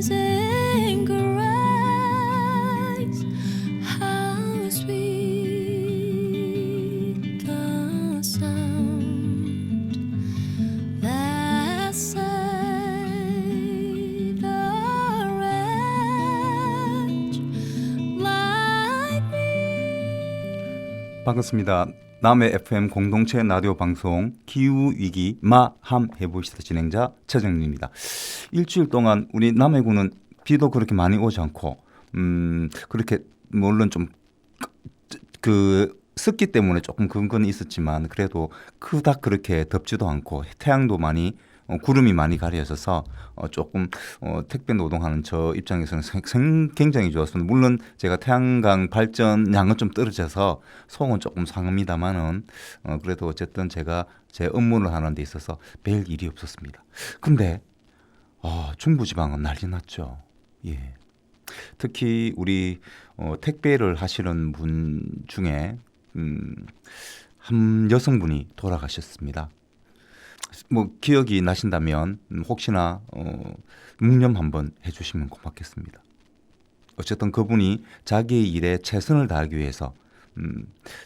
Amazing grace, how sweet the sound that saved a wretch like me. 반갑습니다. 남해 FM 공동체 라디오 방송 기후위기 마함 해보시다 진행자 최정민입니다. 일주일 동안 우리 남해군은 비도 그렇게 많이 오지 않고 그렇게 물론 좀 습기 때문에 조금 그런 건 있었지만 그래도 그닥 그렇게 덥지도 않고 태양도 많이 구름이 많이 가려져서 조금 택배 노동하는 저 입장에서는 굉장히 좋았습니다. 물론 제가 태양광 발전량은 좀 떨어져서 속은 조금 상합니다만은 그래도 어쨌든 제가 제 업무를 하는 데 있어서 별 일이 없었습니다. 근데 중부지방은 난리 났죠. 예. 특히 우리 택배를 하시는 분 중에 한 여성분이 돌아가셨습니다. 뭐 기억이 나신다면 혹시나 묵념 한번 해주시면 고맙겠습니다. 어쨌든 그분이 자기의 일에 최선을 다하기 위해서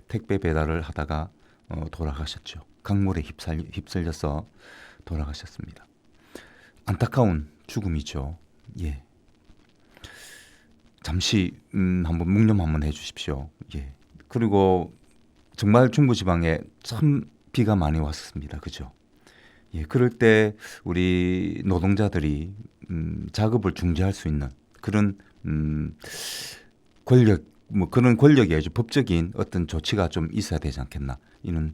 택배 배달을 하다가 돌아가셨죠. 강물에 휩쓸려서 돌아가셨습니다. 안타까운 죽음이죠. 예. 잠시 한번 묵념 한번 해주십시오. 예. 그리고 정말 중부지방에 참 비가 많이 왔었습니다. 그죠? 예, 그럴 때 우리 노동자들이 작업을 중지할 수 있는 그런 권력, 뭐 그런 권력이 아주 법적인 어떤 조치가 좀 있어야 되지 않겠나 이런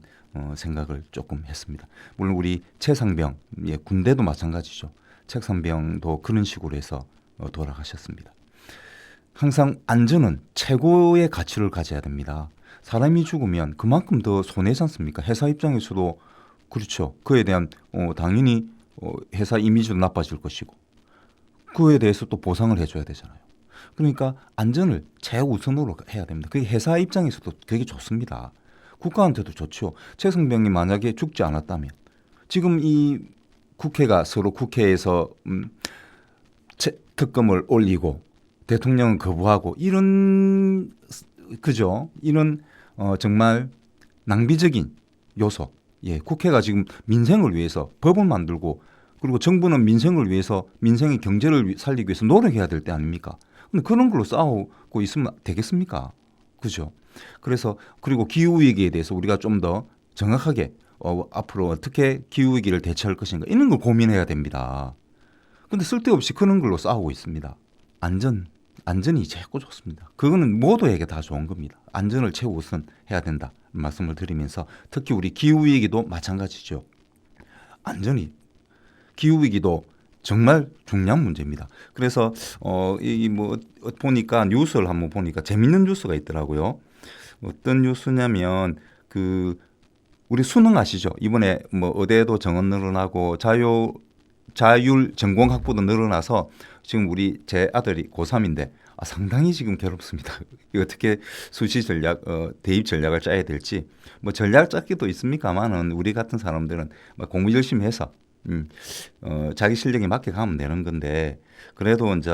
생각을 조금 했습니다. 물론 우리 최상병, 예, 군대도 마찬가지죠. 최상병도 그런 식으로 해서 돌아가셨습니다. 항상 안전은 최고의 가치를 가져야 됩니다. 사람이 죽으면 그만큼 더 손해지 않습니까? 회사 입장에서도 그렇죠. 그에 대한 당연히 회사 이미지도 나빠질 것이고 그에 대해서 또 보상을 해줘야 되잖아요. 그러니까 안전을 최우선으로 해야 됩니다. 그게 회사 입장에서도 되게 좋습니다. 국가한테도 좋죠. 최승병이 만약에 죽지 않았다면 지금 이 국회가 서로 국회에서 특검을 올리고 대통령은 거부하고 이런 그죠? 이런 정말 낭비적인 요소. 예, 국회가 지금 민생을 위해서 법을 만들고 그리고 정부는 민생을 위해서 민생의 경제를 살리기 위해서 노력해야 될 때 아닙니까? 근데 그런 걸로 싸우고 있으면 되겠습니까? 그죠? 그래서 그리고 기후위기에 대해서 우리가 좀 더 정확하게 앞으로 어떻게 기후위기를 대처할 것인가 이런 걸 고민해야 됩니다. 근데 쓸데없이 그런 걸로 싸우고 있습니다. 안전이 최고 좋습니다. 그거는 모두에게 다 좋은 겁니다. 안전을 최우선 해야 된다 말씀을 드리면서 특히 우리 기후위기도 마찬가지죠. 안전이 기후위기도 정말 중요한 문제입니다. 그래서 보니까 뉴스를 한번 보니까 재밌는 뉴스가 있더라고요. 어떤 뉴스냐면 우리 수능 아시죠? 이번에 뭐 의대도 정원 늘어나고 자율 전공 학부도 늘어나서 지금 제 아들이 고3인데 상당히 지금 괴롭습니다. 어떻게 수시 전략, 대입 전략을 짜야 될지 뭐 전략 짰기도 있습니까만은 우리 같은 사람들은 공부 열심히 해서 자기 실력에 맞게 가면 되는 건데 그래도 이제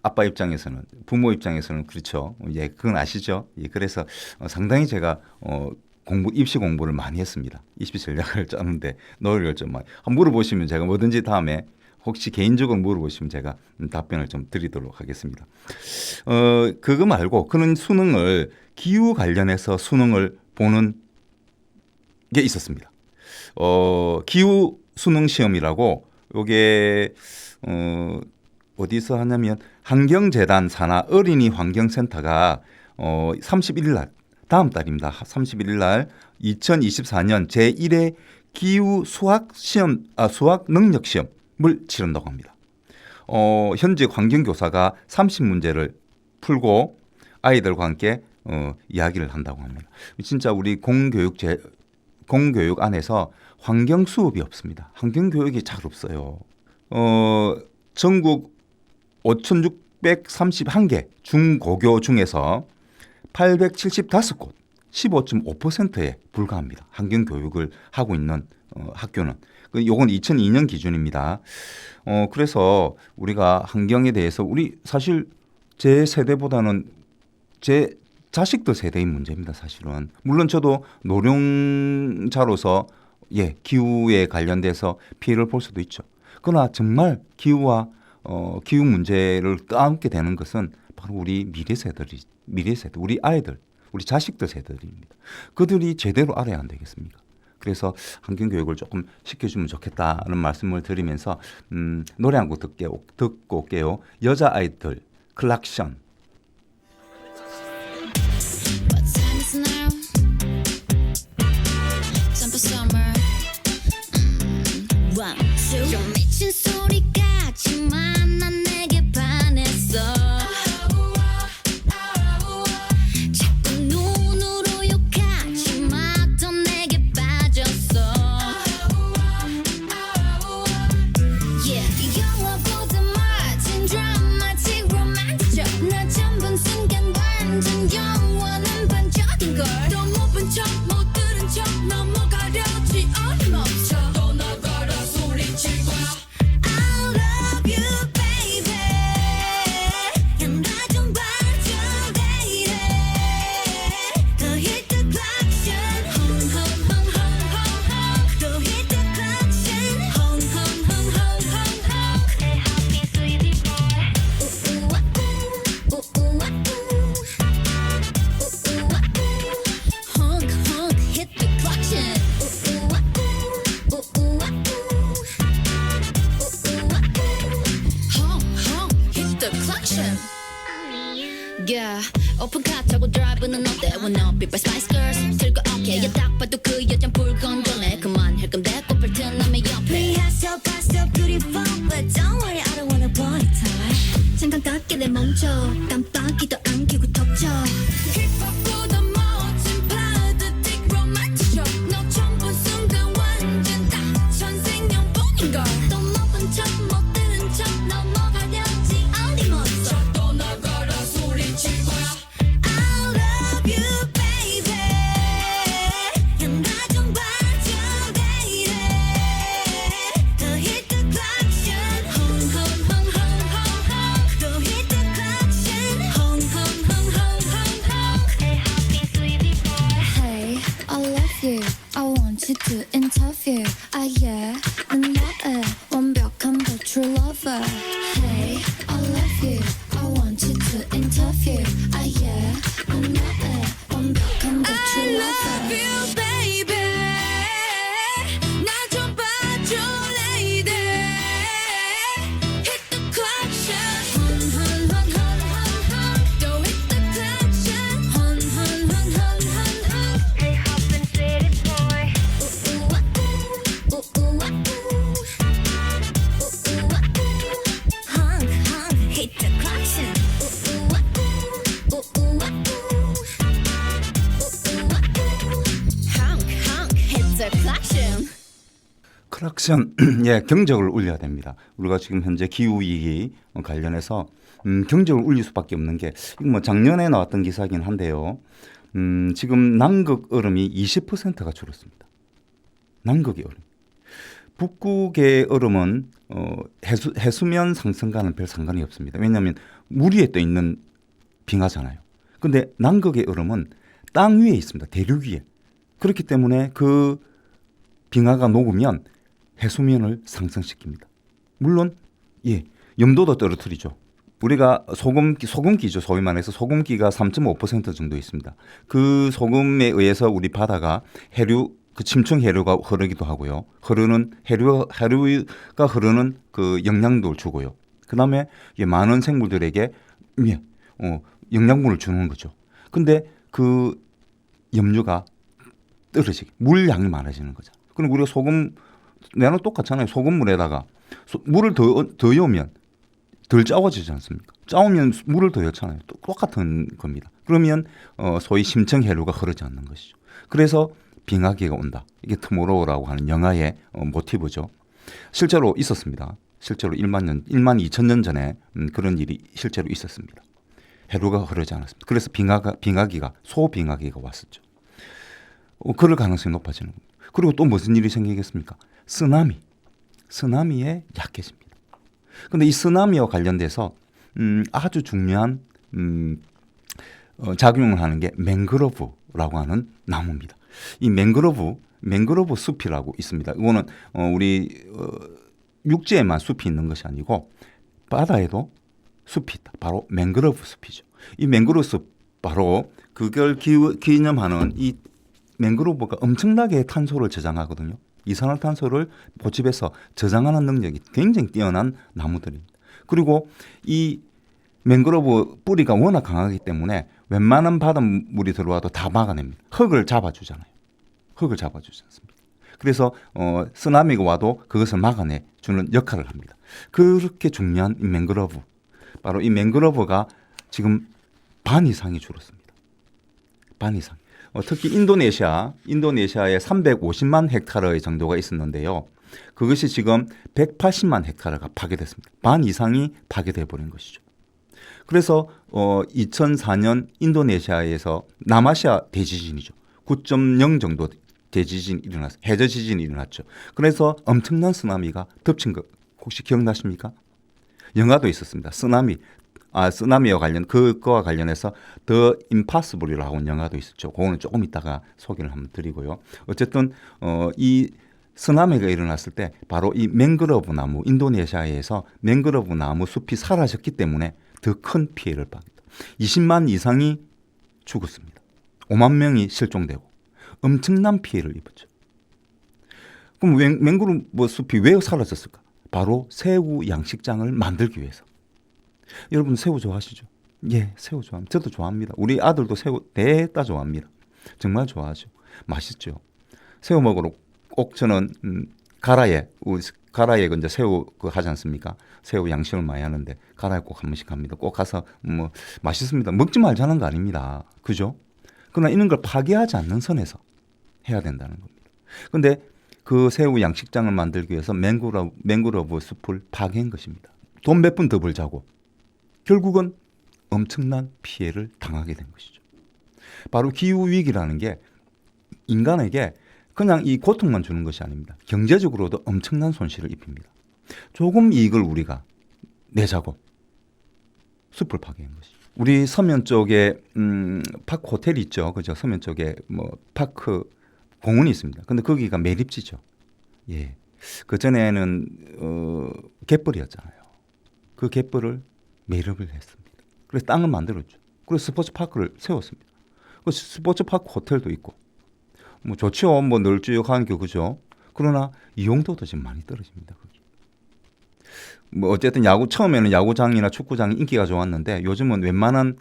아빠 입장에서는 부모 입장에서는 그렇죠. 예, 그건 아시죠? 예, 그래서 상당히 제가 입시 공부를 많이 했습니다. 입시 전략을 짜는데 노력을 좀 많이. 한번 물어보시면 제가 뭐든지 다음에 혹시 개인적으로 물어보시면 제가 답변을 좀 드리도록 하겠습니다. 그거 말고 그런 수능을 기후 관련해서 수능을 보는 게 있었습니다. 기후 수능 시험이라고 요게 어디서 하냐면 환경재단 산하 어린이 환경센터가 31일 날 다음 달입니다. 31일 날 2024년 제1회 기후 수학 능력 시험을 치른다고 합니다. 현직 환경교사가 30문제를 풀고 아이들과 함께 이야기를 한다고 합니다. 진짜 우리 공교육 안에서 환경 수업이 없습니다. 환경 교육이 잘 없어요. 전국 5,631개 중고교 중에서 875곳 15.5%에 불과합니다. 환경 교육을 하고 있는 학교는. 요건 2002년 기준입니다. 그래서 우리가 환경에 대해서 우리 사실 제 세대보다는 제 자식들 세대의 문제입니다. 사실은. 물론 저도 노령자로서 기후에 관련돼서 피해를 볼 수도 있죠. 그러나 정말 기후 문제를 떠안게 되는 것은 바로 우리 미래 세대, 우리 아이들, 우리 자식들 세대들입니다. 그들이 제대로 알아야 안 되겠습니까? 그래서 환경 교육을 조금 시켜주면 좋겠다는 말씀을 드리면서 노래 한 곡 듣고 올게요. 여자 아이들 클락션. What time is it now? Time for summer. One, two. 좀 미친 소리 같지만 난 내게 반했어. 자꾸 눈으로 욕하지만 또 내게 빠졌어. Yeah, 영화보다 멋진 드라마틱 로맨틱. 나 전번 순간 완전 영원한 반전인 걸. 또 못 본 척, 못 들은 척 넘어가려지 어림없어. 또 나가라 소리칠 거야. I love you, baby. 나 좀 봐줘, lady. 더 hit the klaxon. Hon, hon, hon, hon, hon, hon. 더 hit the klaxon. Hon, hon, hon, hon, hon, hon. Hey, happy sweetie boy. Ooh, ooh, ooh, ooh, ooh, ooh. Honk, honk, hit the klaxon. Ooh, ooh, ooh, ooh, ooh, ooh. Honk, honk, hit the klaxon. Yeah, 오픈 카 타고 드라이브는 어때? Wanna be by Spice Girls? 즐거웠게 딱 봐도 그 여잔 불건전해. 그만할 건데 꽃을 튼 남의 옆에. 리허설 봤어 beautiful, but don't worry I don't wanna body tie. 잠깐 깎이래 멈춰 깜빡이도 안 켜고 덮쳐. 힙합보다 멋진 파드틱 로맨틱 쇼. 너 처음 본 순간 완전 딱 천생연분인걸. 또 못 본 척 못 들은 척 넘어가려지 어림없어. 또 나가라 소리칠 거야. I love you, baby. 나 좀 봐줘, lady. 더 hit the klaxon. Hon, hon, hon, hon, hon, hon. 더 hit the klaxon. Hon, hon, hon, hon, hon, hon. Hey, happy sweetie boy. Hey, I love you. I want you to interview. Yeah, 난 너의 완벽한 the true lover. Hey, I love you. I want you to interview. Yeah, 난 너의 완벽한 the true lover. I love you, baby. 나 좀 봐줘, lady. Hit the klaxon. Hon, hon, hon, hon, hon, hon. 또 hit the klaxon. Hon, hon, hon, hon, hon, hon. Hey, hoppin' city boy. Ooh, ooh, ooh, ooh, ooh, ooh. Ooh, ooh, ooh. Honk, honk, hit the klaxon. Ooh, ooh, ooh, ooh, ooh, ooh. Honk, honk, hit the klaxon. 클락션, 경적을 울려야 됩니다. 우리가 지금 현재 기후 위기 관련해서 경적을 울릴 수밖에 없는 게 이거 뭐 작년에 나왔던 기사이긴 한데요. 지금 남극 얼음이 20%가 줄었습니다. 남극의 얼음. 북극의 얼음은 해수면 상승과는 별 상관이 없습니다. 왜냐하면 물 위에 떠 있는 빙하잖아요. 근데 남극의 얼음은 땅 위에 있습니다. 대륙 위에. 그렇기 때문에 그 빙하가 녹으면 해수면을 상승시킵니다. 물론 염도도 떨어뜨리죠. 우리가 소금기죠. 소위 말해서 소금기가 3.5% 정도 있습니다. 그 소금에 의해서 우리 바다가 그 침충 해류가 흐르기도 하고요. 해류가 흐르는 그 영양도를 주고요. 그다음에 많은 생물들에게 영양분을 주는 거죠. 근데 그 염류가 떨어지게 물량이 많아지는 거죠. 그럼 우리가 내는 똑같잖아요. 소금물에다가 물을 더 여우면 덜 짜워지지 않습니까? 짜우면 물을 더 넣잖아요. 똑같은 겁니다. 그러면 소위 심층 해류가 흐르지 않는 것이죠. 그래서 빙하기가 온다. 이게 투모로우라고 하는 영화의 모티브죠. 실제로 있었습니다. 실제로 1만 2천 년 전에 그런 일이 실제로 있었습니다. 해류가 흐르지 않았습니다. 그래서 소빙하기가 왔었죠. 그럴 가능성이 높아지는 겁니다. 그리고 또 무슨 일이 생기겠습니까? 쓰나미에 약해집니다. 그런데 이 쓰나미와 관련돼서 아주 중요한 작용을 하는 게 맹그로브라고 하는 나무입니다. 이 맹그로브 숲이라고 있습니다. 이거는 우리 육지에만 숲이 있는 것이 아니고 바다에도 숲이 있다. 바로 맹그로브 숲이죠. 이 맹그로브 숲 바로 그걸 기념하는 이 맹그로브가 엄청나게 탄소를 저장하거든요. 이산화탄소를 포집해서 저장하는 능력이 굉장히 뛰어난 나무들입니다. 그리고 이 맹그로브 뿌리가 워낙 강하기 때문에 웬만한 바닷물이 들어와도 다 막아냅니다. 흙을 잡아주잖아요. 흙을 잡아주지 않습니까? 그래서 쓰나미가 와도 그것을 막아내주는 역할을 합니다. 그렇게 중요한 이 맹그로브, 바로 이 맹그로브가 지금 반 이상이 줄었습니다. 반 이상. 특히 인도네시아에 350만 헥타르의 정도가 있었는데요. 그것이 지금 180만 헥타르가 파괴됐습니다. 반 이상이 파괴돼 버린 것이죠. 그래서 2004년 인도네시아에서 남아시아 대지진이죠. 9.0 정도 대지진이 일어났어요. 해저 지진이 일어났죠. 그래서 엄청난 쓰나미가 덮친 거 혹시 기억나십니까? 영화도 있었습니다. 쓰나미와 그거와 관련해서 더 임파서블이라고 하는 영화도 있었죠. 그거는 조금 이따가 소개를 한번 드리고요. 어쨌든 이 쓰나미가 일어났을 때 바로 이 맹그로브 나무, 인도네시아에서 맹그로브 나무 숲이 사라졌기 때문에 더 큰 피해를 받았다. 20만 이상이 죽었습니다. 5만 명이 실종되고 엄청난 피해를 입었죠. 그럼 맹그로브 숲이 왜 사라졌을까? 바로 새우 양식장을 만들기 위해서. 여러분 새우 좋아하시죠? 예, 새우 좋아합니다. 저도 좋아합니다. 우리 아들도 새우 대따 좋아합니다. 정말 좋아하죠. 맛있죠. 새우 먹으러 꼭 저는 가라에 이제 새우 하지 않습니까? 새우 양식을 많이 하는데 가라에 꼭 한 번씩 갑니다. 꼭 가서 뭐 맛있습니다. 먹지 말자는 거 아닙니다. 그죠? 그러나 이런 걸 파괴하지 않는 선에서 해야 된다는 겁니다. 그런데 그 새우 양식장을 만들기 위해서 맹그로브 숲을 파괴한 것입니다. 돈 몇 푼 더 벌자고 결국은 엄청난 피해를 당하게 된 것이죠. 바로 기후위기라는 게 인간에게 그냥 이 고통만 주는 것이 아닙니다. 경제적으로도 엄청난 손실을 입힙니다. 조금 이익을 우리가 내자고 숲을 파괴한 것이죠. 우리 서면 쪽에 파크 호텔이 있죠. 그죠? 서면 쪽에 뭐 파크 공원이 있습니다. 근데 거기가 매립지죠. 예. 그 전에는 갯벌이었잖아요. 그 갯벌을 매립을 했습니다. 그래서 땅을 만들었죠. 그래서 스포츠 파크를 세웠습니다. 그 스포츠 파크 호텔도 있고 뭐 좋죠. 뭐 널찍한 게 그죠. 그러나 이용도도 지금 많이 떨어집니다. 거기. 뭐 어쨌든 처음에는 야구장이나 축구장이 인기가 좋았는데 요즘은 웬만한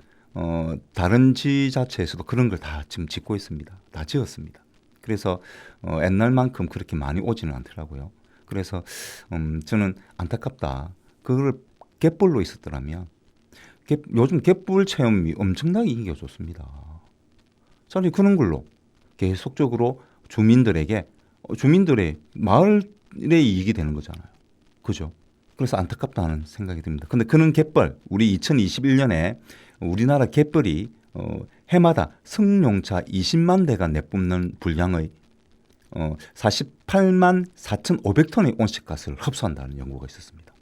다른 지자체에서도 그런 걸 다 지금 짓고 있습니다. 다 지었습니다. 그래서 옛날만큼 그렇게 많이 오지는 않더라고요. 그래서 저는 안타깝다. 그걸 갯벌로 있었더라면 요즘 갯벌 체험이 엄청나게 인기가 좋습니다. 차라리 그런 걸로 계속적으로 주민들의 마을의 이익이 되는 거잖아요. 그죠? 그래서 안타깝다는 생각이 듭니다. 근데 그런 갯벌, 우리 2021년에 우리나라 갯벌이 해마다 승용차 20만 대가 내뿜는 분량의 48만 4,500톤의 온실가스를 흡수한다는 연구가 있었습니다.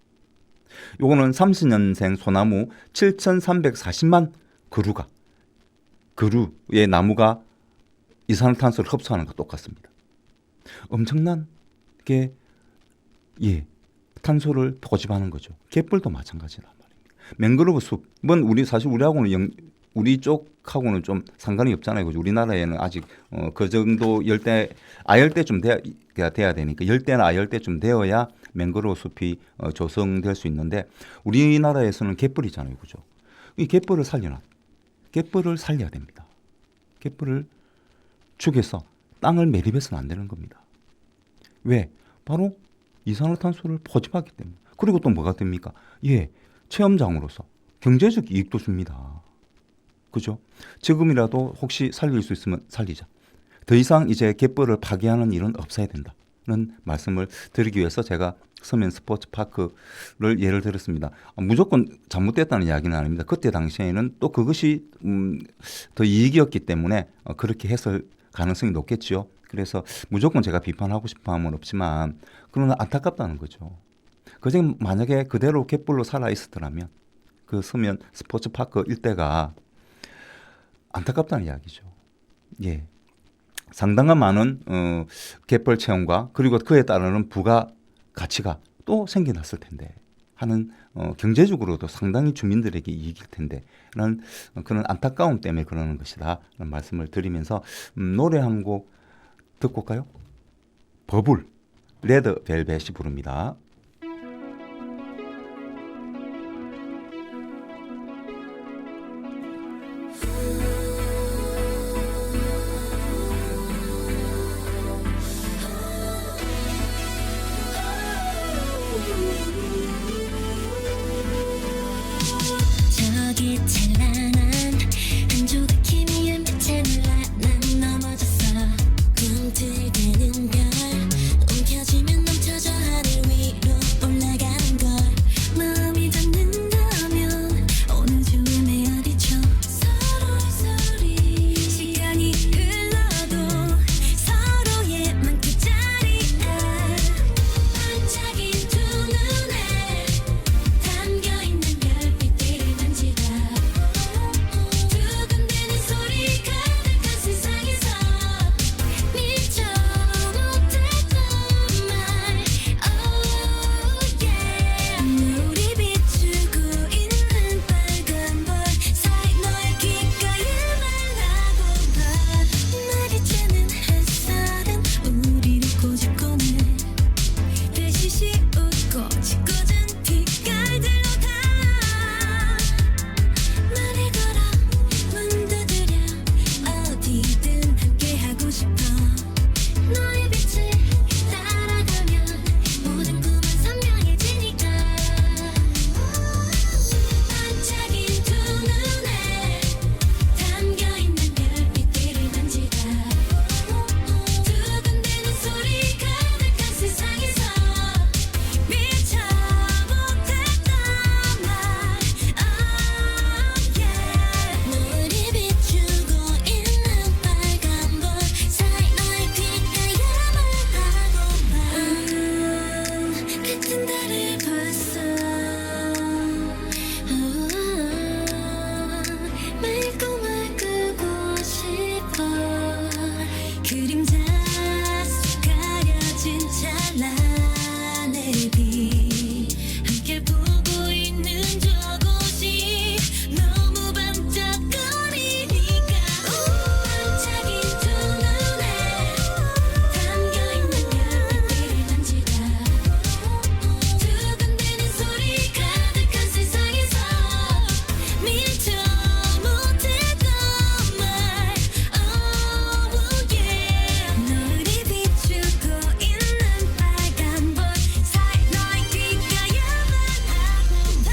요거는 30년생 소나무 7,340만 그루의 나무가 이산화탄소를 흡수하는 것과 똑같습니다. 엄청난 게 탄소를 포집하는 거죠. 갯벌도 마찬가지란 말입니다. 맹그로브 숲은 우리 쪽하고는 좀 상관이 없잖아요. 그죠? 우리나라에는 아직 그 정도 아열대쯤 돼야 되니까 열대나 아열대쯤 되어야 맹그로브 숲이 조성될 수 있는데 우리나라에서는 갯벌이잖아요. 그죠? 이 갯벌을 살려야 됩니다. 갯벌을 죽여서 땅을 매립해서는 안 되는 겁니다. 왜? 바로 이산화탄소를 포집하기 때문에. 그리고 또 뭐가 됩니까? 체험장으로서 경제적 이익도 줍니다. 그죠? 지금이라도 혹시 살릴 수 있으면 살리자. 더 이상 이제 갯벌을 파괴하는 일은 없어야 된다는 말씀을 드리기 위해서 제가 서면 스포츠 파크를 예를 들었습니다. 무조건 잘못됐다는 이야기는 아닙니다. 그때 당시에는 또 그것이 더 이익이었기 때문에 그렇게 가능성이 높겠죠. 그래서 무조건 제가 비판하고 싶어 함은 없지만 그러나 안타깝다는 거죠. 그중에 만약에 그대로 갯벌로 살아 있었더라면 그 서면 스포츠파크 일대가 안타깝다는 이야기죠. 예. 상당한 많은 갯벌 체험과 그리고 그에 따르는 부가 가치가 또 생겨났을 텐데 하는 경제적으로도 상당히 주민들에게 이익일 텐데 라는 그런 안타까움 때문에 그러는 것이다 라는 말씀을 드리면서 노래 한 곡 듣고 올까요? 버블 레드벨벳이 부릅니다. 저기 찬란한 한 조각 희미한 빛에 놀라 난 넘어졌어. 꿈틀대는 별 움켜쥐면 넘쳐져 하늘 위로 올라가는 걸 마음이 닿는다면 어느 즈음에 어디죠 서로의 소리 시간이 흘러도 서로의만 그 자리에 반짝인 두 눈에 담겨있는 별빛들을 만지다 두근대는 소리 가득한 세상에서 미처 못했던 말 Oh yeah 우리 비추고 있는 빨간 불 사이 너의 귓가에만 하고 봐 마주치는 햇살은 우리를 꼬집고는 대시시 웃고 짓궂은 뒷깔들로 다 말을 걸어 문 두드려 어디든 함께하고 싶어 너의 빛을 따라가면 모든 꿈은 선명해지니까 반짝인 두 눈에 담겨있는 별빛들을 만지다 두근대는 소리 가득한 세상에서 미처 못했던 말 Oh yeah 너를 비추고 있는 빨간 불 사이 너의 귓가에만 하고 봐 같은 달을 봤어 매일 꿈을 꾸고 싶어 그림자 속 가려진 찬란의 빛 함께 보고 있는 저곳이 너무 반짝거리니까 반짝인 두 눈에 담겨있는 별빛들을 만지다 두근대는 소리 가득한 세상에서 미처 못했던 말 Oh yeah 너를 비추고 있는 빨간 불 사이 너의 귓가에만 하고 봐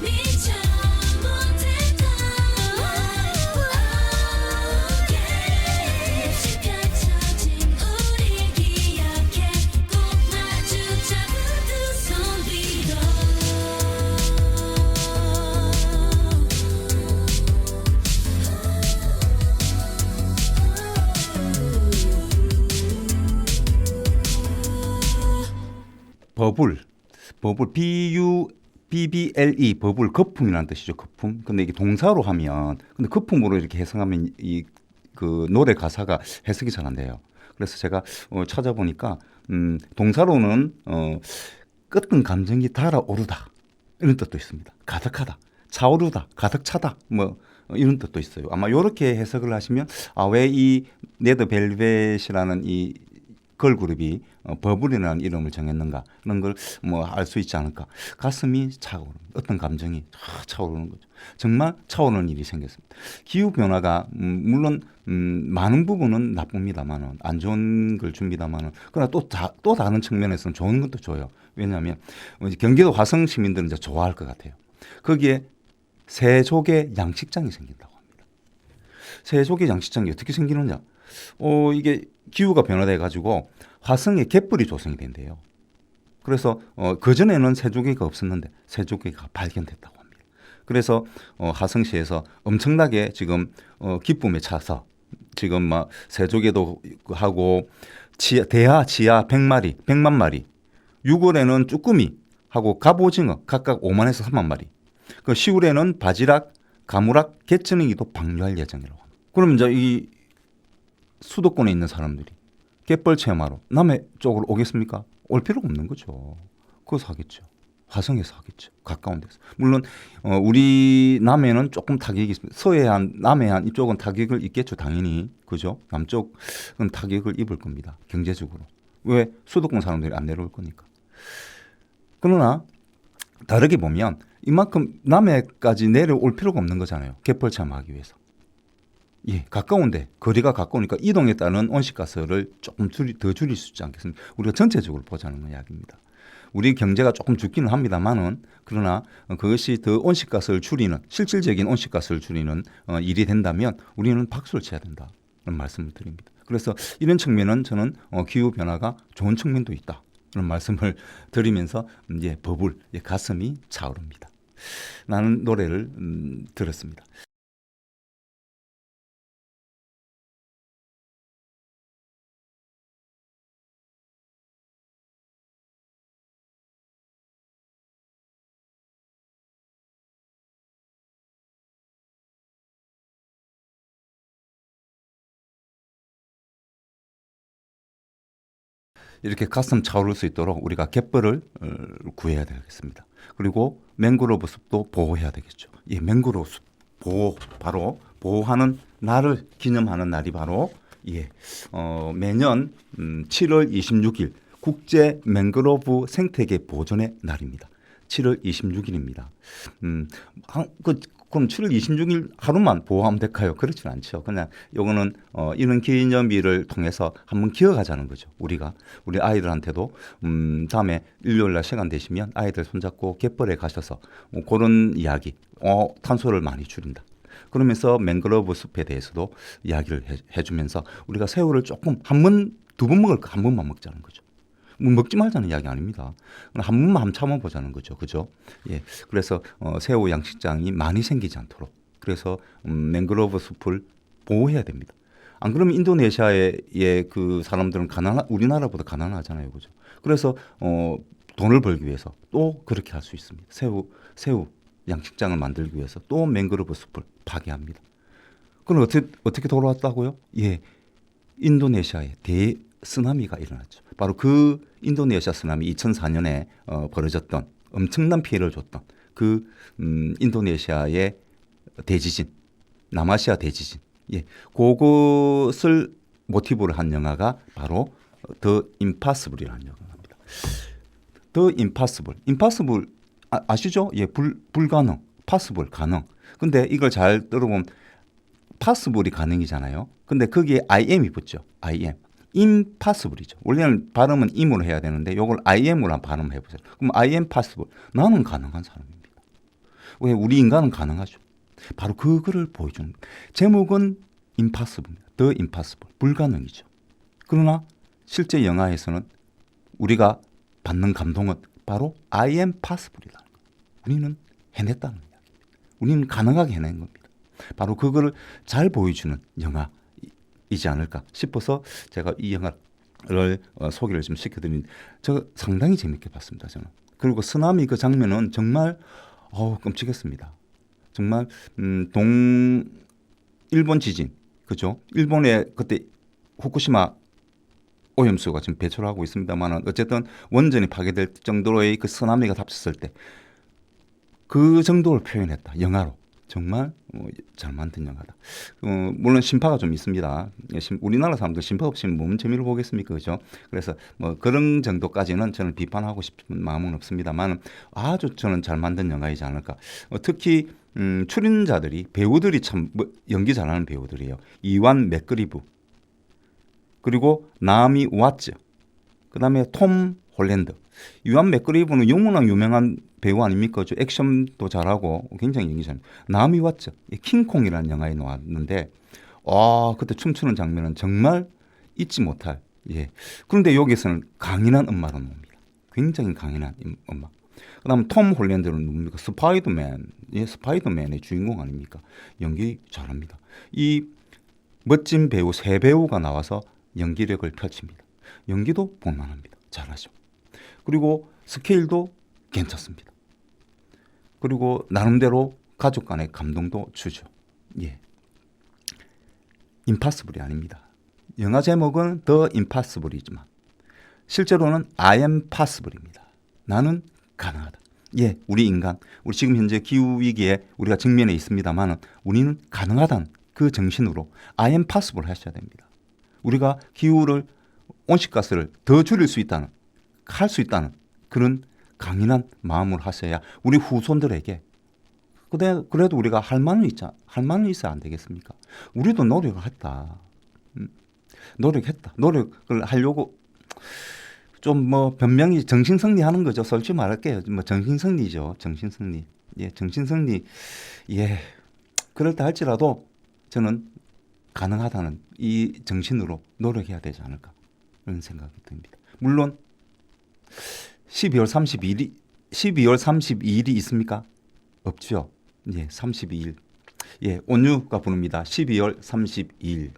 미처 못했던 말 빛이 펼쳐진 우리 기억해 꼭 마주 잡은 두 손 위로 버블 BUBBLE 버블 거품이라는 뜻이죠. 거품. 근데 이게 동사로 하면 근데 거품으로 이렇게 해석하면 이 그 노래 가사가 해석이 잘 안 돼요. 그래서 제가 찾아보니까 동사로는 끄뜬 감정이 달아오르다 이런 뜻도 있습니다. 가득하다, 차오르다, 가득 차다 뭐 이런 뜻도 있어요. 아마 이렇게 해석을 하시면 왜 이 레드벨벳이라는 이 걸그룹이 버블이라는 이름을 정했는가 이런 걸 뭐 알 수 있지 않을까. 가슴이 차오르는 어떤 감정이 차오르는 거죠. 정말 차오르는 일이 생겼습니다. 기후 변화가 물론 많은 부분은 나쁩니다만은 안 좋은 걸 줍니다만은 그러나 또 다른 측면에서는 좋은 것도 줘요. 왜냐하면 경기도 화성 시민들은 이제 좋아할 것 같아요. 거기에 세족의 양식장이 생긴다고 합니다. 세족의 양식장이 어떻게 생기느냐? 이게 기후가 변화돼 가지고 화성에 갯벌이 조성이 된대요. 그래서 그전에는 세조개가 없었는데 세조개가 발견됐다고 합니다. 그래서 화성시에서 엄청나게 지금 기쁨에 차서 지금 막 세조개도 하고 대하, 지하 100마리, 100만 마리, 6월에는 쭈꾸미 하고 갑오징어 각각 5만에서 3만 마리, 그 10월에는 바지락, 가무락, 개천어기도 방류할 예정이라고 합니다. 그럼 이제 이 수도권에 있는 사람들이 갯벌 체험하러 남해 쪽으로 오겠습니까? 올 필요가 없는 거죠. 거기서 하겠죠. 화성에서 하겠죠. 가까운 데서. 물론 우리 남해는 조금 타격이 있습니다. 서해안, 남해안 이쪽은 타격을 입겠죠. 당연히. 그죠? 남쪽은 타격을 입을 겁니다. 경제적으로. 왜? 수도권 사람들이 안 내려올 거니까. 그러나 다르게 보면 이만큼 남해까지 내려올 필요가 없는 거잖아요. 갯벌 체험하기 위해서. 예, 가까운데 거리가 가까우니까 이동에 따른 온실가스를 조금 더 줄일 수 있지 않겠습니까? 우리가 전체적으로 보자는 이야기입니다. 우리 경제가 조금 죽기는 합니다만은 그러나 그것이 더 온실가스를 줄이는 실질적인 온실가스를 줄이는 일이 된다면 우리는 박수를 쳐야 된다는 말씀을 드립니다. 그래서 이런 측면은 저는 기후 변화가 좋은 측면도 있다. 그런 말씀을 드리면서 이제 버블 가슴이 차오릅니다. 라는 노래를 들었습니다. 이렇게 가슴 차오를 수 있도록 우리가 갯벌을 구해야 되겠습니다. 그리고 맹그로브 숲도 보호해야 되겠죠. 이 맹그로브 숲 바로 보호하는 날을 기념하는 날이 바로 매년 7월 26일 국제 맹그로브 생태계 보존의 날입니다. 7월 26일입니다. 그럼 7월 26일 하루만 보호하면 될까요? 그렇지는 않죠. 그냥 요거는 이런 기념일을 통해서 한번 기억하자는 거죠. 우리 아이들한테도 다음에 일요일 날 시간 되시면 아이들 손잡고 갯벌에 가셔서 그런 이야기, 탄소를 많이 줄인다. 그러면서 맹그로브 숲에 대해서도 이야기를 해주면서 우리가 새우를 조금 두 번 먹을까 한 번만 먹자는 거죠. 먹지 말자는 이야기 아닙니다. 한 번만 참아보자는 거죠. 그죠? 예. 그래서 새우 양식장이 많이 생기지 않도록. 그래서 맹그로브 숲을 보호해야 됩니다. 안 그러면 인도네시아의 그 사람들은 우리나라보다 가난하잖아요. 그죠? 그래서 돈을 벌기 위해서 또 그렇게 할 수 있습니다. 새우 양식장을 만들기 위해서 또 맹그로브 숲을 파괴합니다. 그럼 어떻게 돌아왔다고요? 예. 인도네시아에 쓰나미가 일어났죠. 바로 그 인도네시아 쓰나미 2004년에 벌어졌던 엄청난 피해를 줬던 그 인도네시아의 대지진, 남아시아 대지진, 그것을 모티브로 한 영화가 바로 더 임파서블이라는 영화입니다. 더 임파서블 아시죠? 불가능, 파서블 가능. 근데 이걸 잘 들어보면 파서블이 가능이잖아요. 근데 거기에 IM이 붙죠. IM. impossible이죠. 원래는 발음은 im으로 해야 되는데 이걸 im으로 발음해 보세요. 그럼 I am possible. 나는 가능한 사람입니다. 왜? 우리 인간은 가능하죠. 바로 그거를 보여주는 제목은 impossible입니다. The impossible. 불가능이죠. 그러나 실제 영화에서는 우리가 받는 감동은 바로 I am possible이라는 거예요. 우리는 해냈다는 이야기입니다. 우리는 가능하게 해낸 겁니다. 바로 그거를 잘 보여주는 영화이지 않을까 싶어서 제가 이 영화를 소개를 좀 시켜드린. 저 상당히 재밌게 봤습니다. 저는. 그리고 쓰나미 그 장면은 정말 끔찍했습니다. 정말 일본 지진, 그죠? 일본에 그때 후쿠시마 오염수가 지금 배출을 하고 있습니다만 어쨌든 원전이 파괴될 정도로의 그 쓰나미가 닥쳤을 때 그 정도를 표현했다. 영화로. 정말 잘 만든 영화다. 물론 심파가 좀 있습니다. 우리나라 사람들 심파 없이 뭔 재미를 보겠습니까? 그죠? 그래서 그런 정도까지는 저는 비판하고 싶은 마음은 없습니다만 아주 저는 잘 만든 영화이지 않을까. 특히 출연자들이 배우들이 참 연기 잘하는 배우들이에요. 이완 맥그리브 그리고 나미 왓츠 그다음에 톰 홀랜드. 이완 맥그리브는 너무나 유명한 배우 아닙니까? 액션도 잘하고 굉장히 연기 잘합니다. 나미 왓츠 킹콩이라는 영화에 나왔는데 그때 춤추는 장면은 정말 잊지 못할. 예. 그런데 여기서는 강인한 엄마로 나옵니다. 굉장히 강인한 엄마. 그다음 톰 홀랜드는 누굽니까? 스파이더맨. 예, 스파이더맨의 주인공 아닙니까? 연기 잘합니다. 이 멋진 배우 세 배우가 나와서 연기력을 펼칩니다. 연기도 볼만합니다. 잘하죠. 그리고 스케일도 괜찮습니다. 그리고 나름대로 가족 간의 감동도 주죠. 예. 임파서블이 아닙니다. 영화 제목은 더 임파서블이지만 실제로는 I am possible입니다. 나는 가능하다. 예, 우리 인간, 우리 지금 현재 기후 위기에 우리가 직면해 있습니다만 우리는 가능하다는 그 정신으로 I am possible 하셔야 됩니다. 우리가 기후를 온실가스를 더 줄일 수 있다는, 할 수 있다는 그런 강인한 마음을 하셔야 우리 후손들에게 그래도 우리가 할 만은 있어야 안 되겠습니까? 우리도 노력을 했다. 노력했다. 노력을 하려고 좀 뭐 변명이 정신승리 하는 거죠. 솔직히 말할게요. 뭐 정신승리죠. 정신승리. 예, 정신승리. 예. 그럴 때 할지라도 저는 가능하다는 이 정신으로 노력해야 되지 않을까 그런 생각이 듭니다. 물론 12월 32일이 있습니까? 없죠. 예, 32일. 예, 온유가 부릅니다. 12월 32일.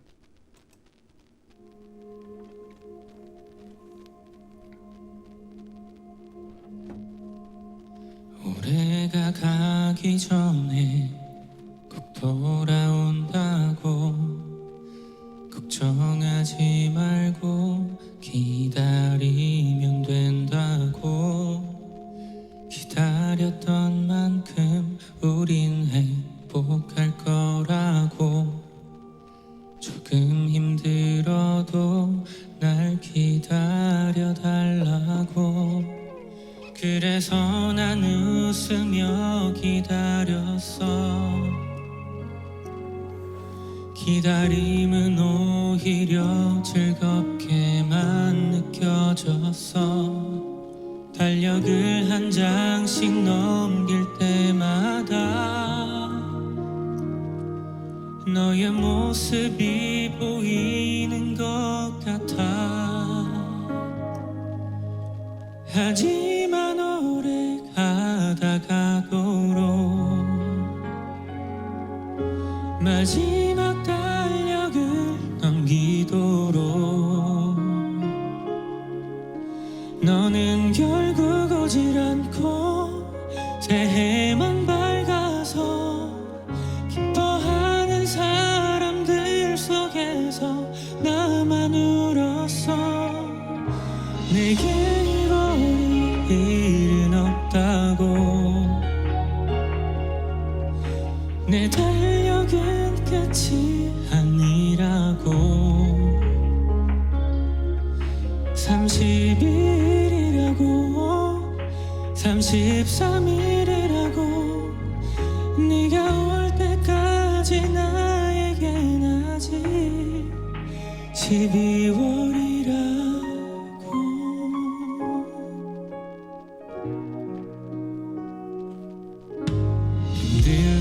올해가 가기 전에 꼭 돌아온다고 걱정하지 말고 기다리면 된다고 기다렸던 만큼 우린 행복할 거라고 조금 힘들어도 날 기다려달라고 그래서 난 웃으며 기다렸어 기다림은 오히려 즐겁게만 느껴졌어 달력을 한 장씩 넘길 때마다 너의 모습이 보이는 것 같아 하지만 오래 가다가도록 마지막 달력을 넘기도록 너는 결국 오질 않고 새해만 밝아서 기뻐하는 사람들 속에서 나만 울었어 내게 일은 없다고 내 달력은 끝이 아니라고 30일이라고 33일이라고 네가 올 때까지 나에겐 아직 12월이라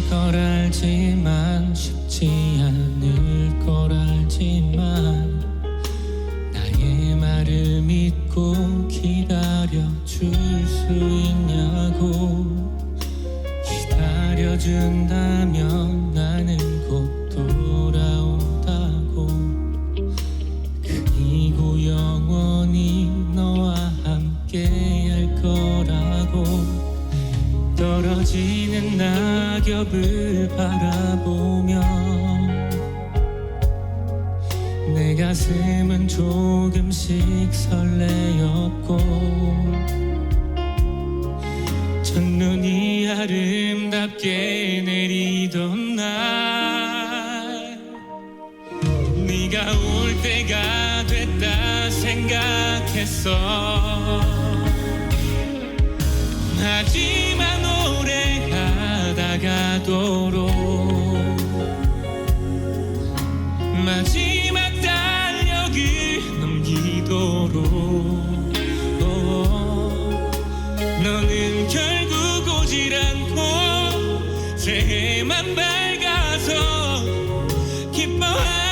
걸 알지만 쉽지 않을 걸 알지만 나의 말을 믿고 기다려줄 수 있냐고 기다려준다면 나는 곧 돌아온다고 그리고 영원히 너와 함께 할 거라고 떨어지는 낙엽을 바라보며 내 가슴은 조금씩 설레었고 첫눈이 아름답게 내리던 날 네가 올 때가 됐다 생각했어 하지만 오래 가다가도록 마지막 달력을 넘기도록 너는 결국 오질 않고 새해만 밝아서 기뻐하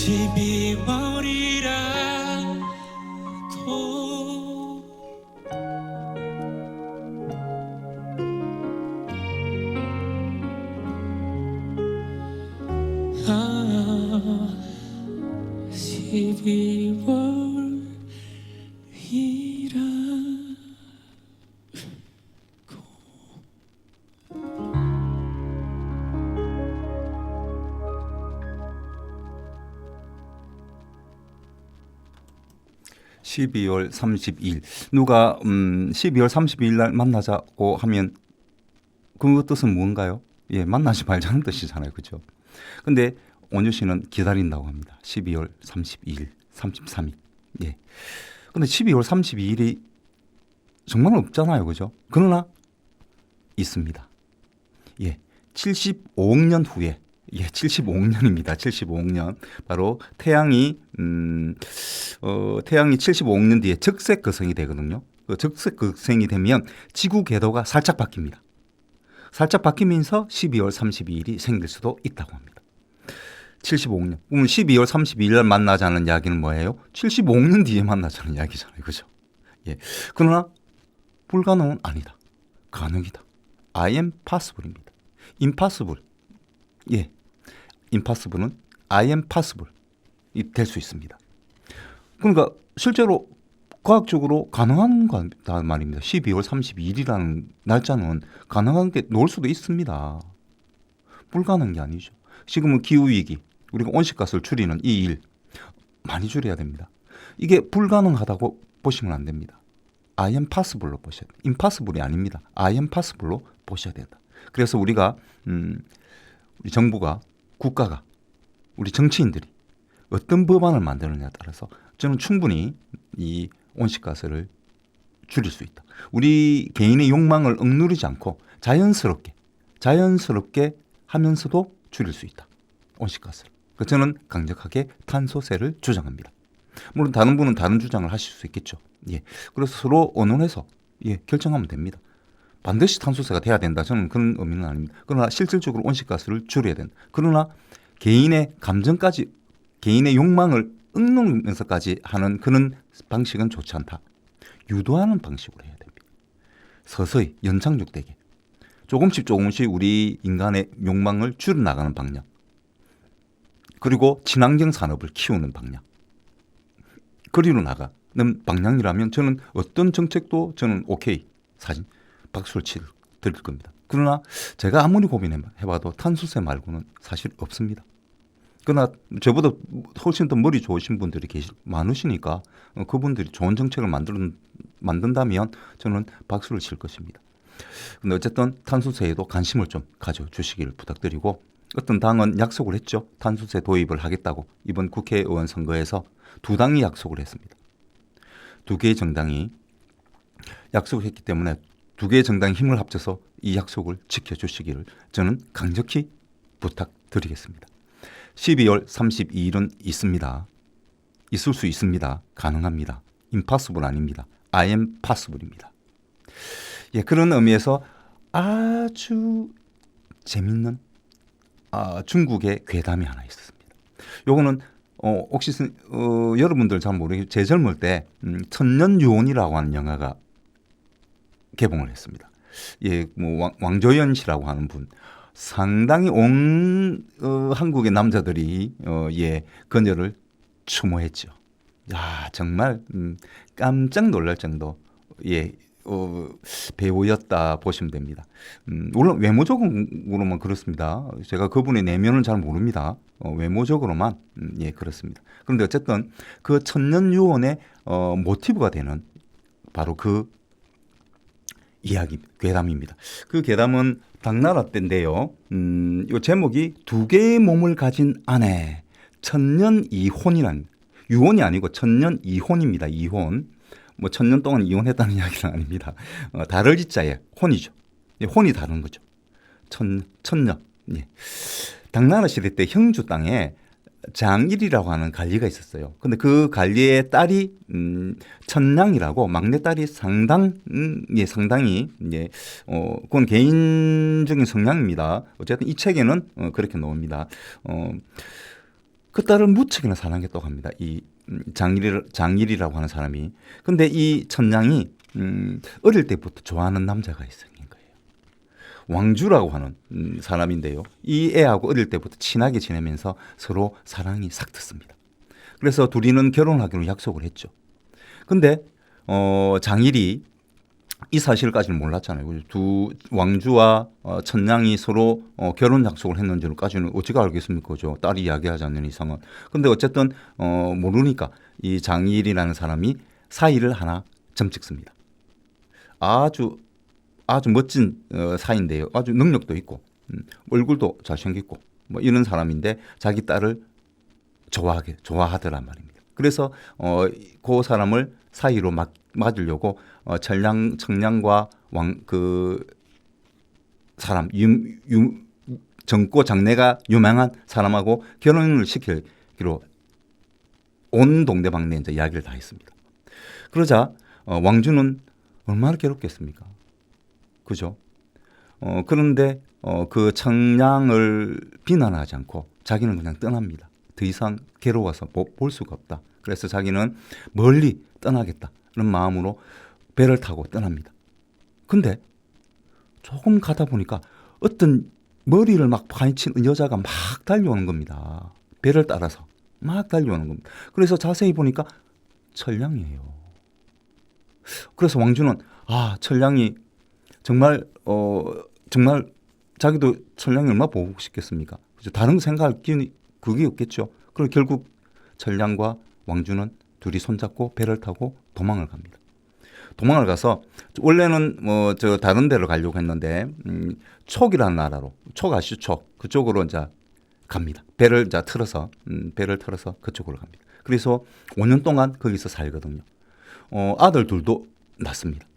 12월이라도 아 12월이라 12월 30일 누가 12월 30일 날 만나자고 하면 그 뜻은 뭔가요? 예, 만나지 말자는 뜻이잖아요. 그죠? 근데 온유 씨는 기다린다고 합니다. 12월 32일, 33일. 예. 근데 12월 32일이 정말 없잖아요. 그죠? 그러나 있습니다. 예. 75억 년 후에 예, 75억년입니다. 75억년. 바로 태양이 75억 년 뒤에 적색 거성이 되거든요. 그 적색 거성이 되면 지구 궤도가 살짝 바뀝니다. 살짝 바뀌면서 12월 32일이 생길 수도 있다고 합니다. 75억 년. 그럼 12월 32일 날 만나자는 이야기는 뭐예요? 75억 년 뒤에 만나자는 이야기잖아요. 그죠? 예. 그러나 불가능은 아니다. 가능이다. I am possible입니다. impossible. 예. impossible은 I am possible 될 수 있습니다. 그러니까 실제로 과학적으로 가능한 거다 말입니다. 12월 32일이라는 날짜는 가능한 게 놓을 수도 있습니다. 불가능한 게 아니죠. 지금은 기후위기, 우리가 온실가스를 줄이는 이 일 많이 줄여야 됩니다. 이게 불가능하다고 보시면 안 됩니다. I am possible로 보셔야 돼요. impossible이 아닙니다. I am possible로 보셔야 된다. 그래서 우리가 우리 정부가 국가가 우리 정치인들이 어떤 법안을 만드느냐에 따라서 저는 충분히 이 온실가스를 줄일 수 있다. 우리 개인의 욕망을 억누르지 않고 자연스럽게 하면서도 줄일 수 있다. 온실가스를. 그래서 저는 강력하게 탄소세를 주장합니다. 물론 다른 분은 다른 주장을 하실 수 있겠죠. 예. 그래서 서로 의논해서 예, 결정하면 됩니다. 반드시 탄소세가 돼야 된다. 저는 그런 의미는 아닙니다. 그러나 실질적으로 온실가스를 줄여야 된다. 그러나 개인의 감정까지 개인의 욕망을 억누르면서까지 하는 그런 방식은 좋지 않다. 유도하는 방식으로 해야 됩니다. 서서히 연착륙되게 조금씩 우리 인간의 욕망을 줄여나가는 방향. 그리고 친환경 산업을 키우는 방향. 그리로 나가는 방향이라면 저는 어떤 정책도 저는 오케이 사진 박수를 드릴 겁니다. 그러나 제가 아무리 고민해봐도 탄소세 말고는 사실 없습니다. 그러나 저보다 훨씬 더 머리 좋으신 분들이 많으시니까 그분들이 좋은 정책을 만든다면 저는 박수를 칠 것입니다. 근데 어쨌든 탄소세에도 관심을 좀 가져주시기를 부탁드리고 어떤 당은 약속을 했죠. 탄소세 도입을 하겠다고 이번 국회의원 선거에서 두 당이 약속을 했습니다. 두 개의 정당이 약속을 했기 때문에 두 개의 정당이 힘을 합쳐서 이 약속을 지켜주시기를 저는 강력히 부탁드리겠습니다. 12월 32일은 있습니다. 있을 수 있습니다. 가능합니다. impossible 아닙니다. I am possible입니다. 예, 그런 의미에서 아주 재밌는 중국의 괴담이 하나 있었습니다. 요거는 혹시 여러분들 잘 모르겠지만 제 젊을 때 천년유혼이라고 하는 영화가 개봉을 했습니다. 예, 뭐 왕조연 씨라고 하는 분 상당히 온 한국의 남자들이 예 그녀를 추모했죠. 야 정말 깜짝 놀랄 정도 예 배우였다 보시면 됩니다. 물론 외모적으로만 그렇습니다. 제가 그분의 내면을 잘 모릅니다. 외모적으로만 예 그렇습니다. 그런데 어쨌든 그 천년유혼의 모티브가 되는 바로 그 이야기 괴담입니다. 그 괴담은 당나라 때인데요. 이 제목이 두 개의 몸을 가진 아내 천년이혼이란 유혼이 아니고 천년이혼입니다. 이혼. 뭐 천년 동안 이혼했다는 이야기는 아닙니다. 다를 지자에 혼이죠. 예, 혼이 다른 거죠. 천년. 예. 당나라 시대 때 형주 땅에 장일이라고 하는 관리가 있었어요. 근데 그 관리의 딸이 천냥이라고 막내딸이 상당히 예, 그건 개인적인 성향입니다. 어쨌든 이 책에는 그렇게 나옵니다. 그 딸을 무척이나 사랑했다고 합니다. 이 장일이라고 하는 사람이. 근데 이 천냥이 어릴 때부터 좋아하는 남자가 생긴 거예요. 왕주라고 하는 사람인데요. 이 애하고 어릴 때부터 친하게 지내면서 서로 사랑이 싹 텄습니다. 그래서 둘이는 결혼하기로 약속을 했죠. 근데 장일이 이 사실까지는 몰랐잖아요. 두 왕주와 천냥이 서로 결혼 약속을 했는지까지는 어찌가 알겠습니까? 그죠? 딸이 이야기하지 않는 이상은. 근데 어쨌든 모르니까 이 장일이라는 사람이 사위를 하나 점찍습니다. 아주 멋진 사위인데요. 아주 능력도 있고 얼굴도 잘생겼고 뭐 이런 사람인데 자기 딸을 좋아하더란 말입니다. 그래서 그 사람을 사위로 맞으려고 청량과 그 사람 정고 장래가 유명한 사람하고 결혼을 시키기로 온 동네방네 이제 이야기를 다 했습니다. 그러자 왕주는 얼마나 괴롭겠습니까? 그죠? 그런데 그 청량을 비난하지 않고 자기는 그냥 떠납니다. 더 이상 괴로워서 볼 수가 없다. 그래서 자기는 멀리 떠나겠다. 그런 마음으로 배를 타고 떠납니다. 근데 조금 가다 보니까 어떤 머리를 막 파헤친 여자가 막 달려오는 겁니다. 배를 따라서 막 달려오는 겁니다. 그래서 자세히 보니까 천량이에요. 그래서 왕주는 천량이 정말 자기도 천량이 얼마나 보고 싶겠습니까? 그죠? 다른 생각할 기운이 그게 없겠죠. 그리고 결국 천량과 왕주는 둘이 손잡고 배를 타고 도망을 갑니다. 도망을 가서 원래는 다른 데로 가려고 했는데 촉이라는 나라로 촉 아시죠? 촉 그쪽으로 이제 갑니다. 배를 틀어서 그쪽으로 갑니다. 그래서 5년 동안 거기서 살거든요. 아들 둘도 낳습니다.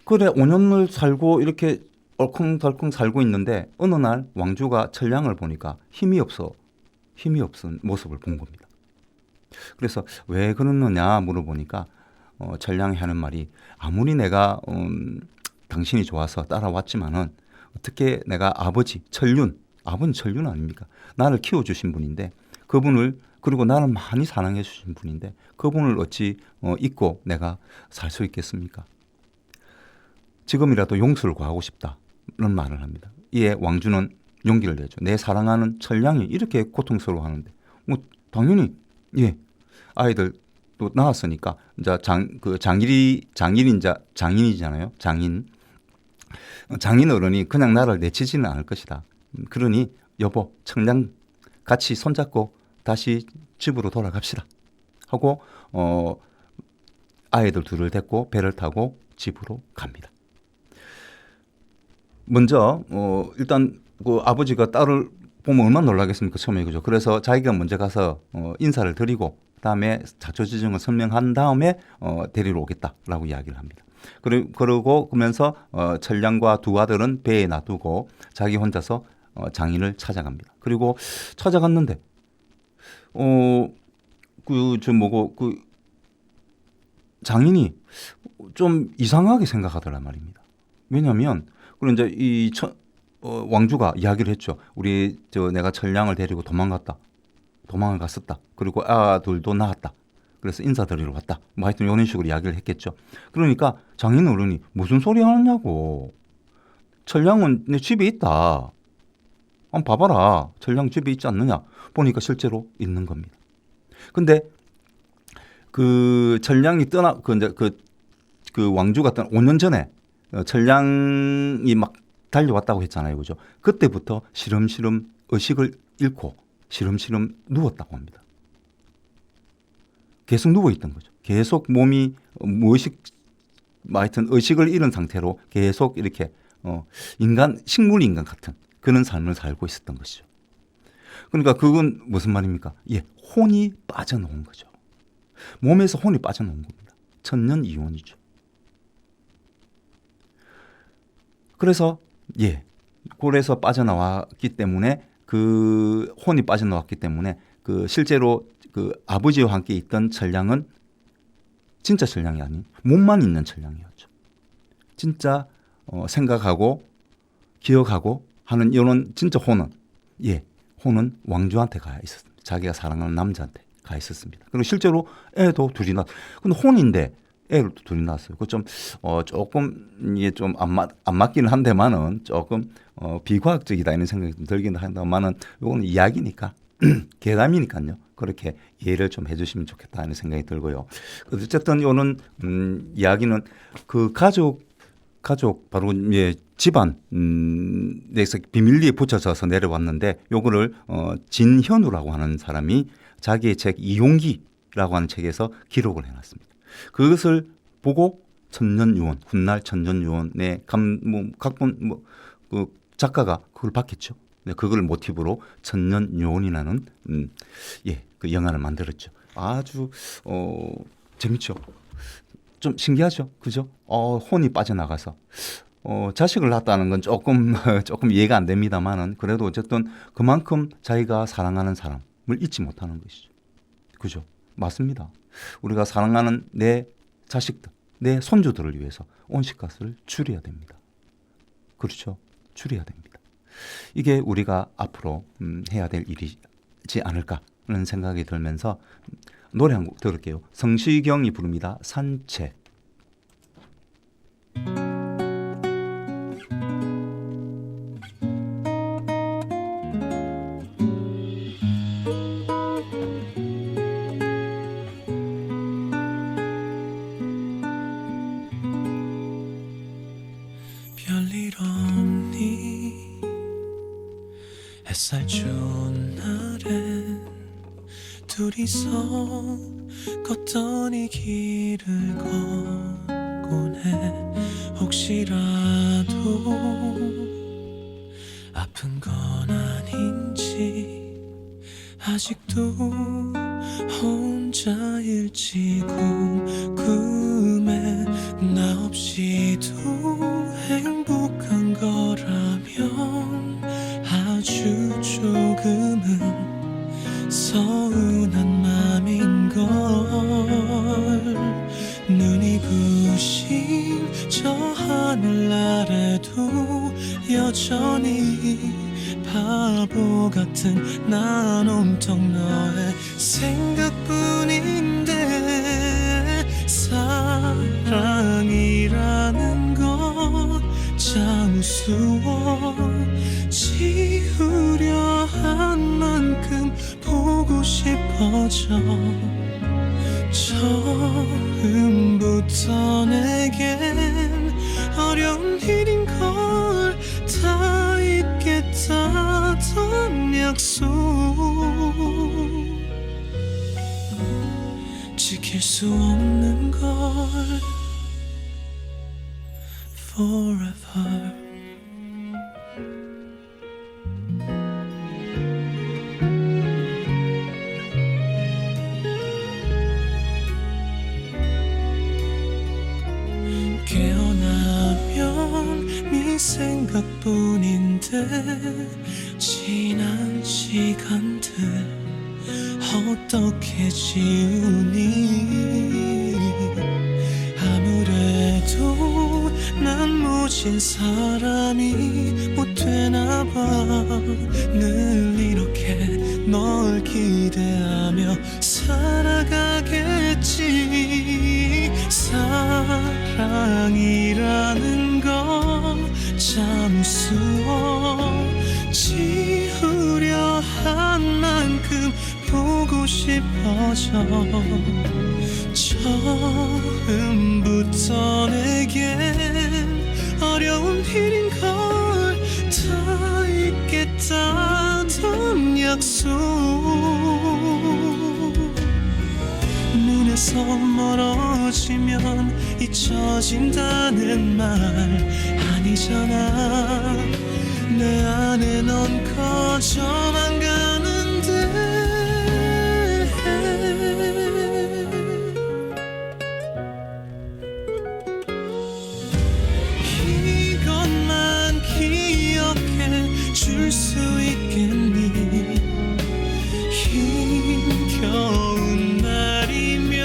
그래 5년을 살고 이렇게 얼컹덜컹 살고 있는데 어느 날 왕주가 천량을 보니까 힘이 없은 모습을 본 겁니다. 그래서 왜 그러느냐 물어보니까 천량이 하는 말이 아무리 내가 당신이 좋아서 따라왔지만은 어떻게 내가 아버지 천륜 아닙니까? 나를 키워주신 분인데 그분을 그리고 나를 많이 사랑해 주신 분인데 그분을 어찌 잊고 내가 살 수 있겠습니까? 지금이라도 용서를 구하고 싶다는 말을 합니다. 이에 왕주는 용기를 내죠. 내 사랑하는 천량이 이렇게 고통스러워하는데 뭐 당연히 아이들 또 낳았으니까 이제 장인이잖아요. 장인 어른이 그냥 나를 내치지는 않을 것이다. 그러니 여보 천량 같이 손잡고 다시 집으로 돌아갑시다 하고 아이들 둘을 데리고 배를 타고 집으로 갑니다. 먼저 일단 그 아버지가 딸을 보면 얼마나 놀라겠습니까? 처음에 그죠. 그래서 자기가 먼저 가서 인사를 드리고 그다음에 자초지종을 설명한 다음에 데리러 오겠다라고 이야기를 합니다. 그러고 그러면서 천량과 두 아들은 배에 놔두고 자기 혼자서 장인을 찾아갑니다. 그리고 찾아갔는데 장인이 좀 이상하게 생각하더란 말입니다. 왜냐하면 그리고 이제 왕주가 이야기를 했죠. 내가 천량을 데리고 도망을 갔었다. 그리고 아들도 낳았다. 그래서 인사드리러 왔다. 뭐 하여튼 이런 식으로 이야기를 했겠죠. 그러니까 장인 어른이 무슨 소리 하느냐고. 천량은 내 집에 있다. 한번 봐봐라. 천량 집에 있지 않느냐. 보니까 실제로 있는 겁니다. 근데 그 천량이 그 왕주가 떠나 5년 전에 천량이 막 달려왔다고 했잖아요. 그죠? 그때부터 시름시름 의식을 잃고 시름시름 누웠다고 합니다. 계속 누워있던 거죠. 계속 몸이 하여튼 의식을 잃은 상태로 계속 이렇게 식물 인간 같은 그런 삶을 살고 있었던 것이죠. 그러니까 그건 무슨 말입니까? 혼이 빠져나온 거죠. 몸에서 혼이 빠져나온 겁니다. 천년 이혼이죠. 그래서 골에서 빠져나왔기 때문에 그 혼이 빠져나왔기 때문에 그 실제로 그 아버지와 함께 있던 천량은 진짜 천량이 아닌 몸만 있는 천량이었죠. 진짜 생각하고 기억하고 하는 이런 진짜 혼은 혼은 왕주한테 가 있었습니다. 자기가 사랑하는 남자한테 가 있었습니다. 그리고 실제로 애도 둘이 낳았어요. 근데 혼인데 애를 또 둘이 낳았어요. 그 좀 조금 이게 좀 안 맞기는 한데만은 조금 비과학적이다 이런 생각이 좀 들긴 한다만은 이거는 이야기니까 괴담이니까요. 그렇게 이해를 좀 해주시면 좋겠다 하는 생각이 들고요. 어쨌든 이거는 이야기는 그 가족 바로 예, 집안 내에서 비밀리에 붙여져서 내려왔는데 요거를 진현우라고 하는 사람이 자기의 책 이용기라고 하는 책에서 기록을 해놨습니다. 그것을 보고 천년유언 훗날 천년유언의 각본 그 작가가 그걸 봤겠죠. 네, 그걸 모티브로 천년유언이라는 그 영화를 만들었죠. 아주 재밌죠. 좀 신기하죠, 그죠? 혼이 빠져나가서 자식을 낳았다는 건 조금 이해가 안 됩니다만은 그래도 어쨌든 그만큼 자기가 사랑하는 사람을 잊지 못하는 것이죠, 그죠? 맞습니다. 우리가 사랑하는 내 자식들, 내 손주들을 위해서 온실가스를 줄여야 됩니다. 그렇죠, 줄여야 됩니다. 이게 우리가 앞으로 해야 될 일이지 않을까 하는 생각이 들면서 노래 한 곡 들을게요. 성시경이 부릅니다. 산책. 별일 없니 햇살 좋은 날엔 둘이서 걷던 이 길을 걷곤 해. 혹시라도 아픈 건 아닌지 아직도 혼자일지 궁금해. 나 없이도 행복한 거라면 아주 조금은 서운한 맘인걸. 눈이 부신 저 하늘 아래도 여전히 바보 같은 난 온통 너의 생각뿐인데 사랑이라는 건 참 우스워. 지우려 한 만큼 보고 싶어져. 처음부터 내겐 어려운 일인 걸 다 잊겠다던 약속 지킬 수 없는 걸 forever. 깨어나면 네 생각뿐인데 지난 시간들 어떻게 지우니. 아무래도 난 모진 사람이 못 되나 봐. 늘 이렇게 널 기대하며 살아가겠지. 사랑이라는 건 참 우스워. 지우려 한 만큼 보고 싶어져. 처음부터 내겐 어려운 일인 걸 다 잊겠다던 약속 눈에서 멀어지면 잊혀진다는 말 아니잖아. 내 안에 넌 커져만 가는데 이것만 기억해 줄 수 있겠니. 힘겨운 날이면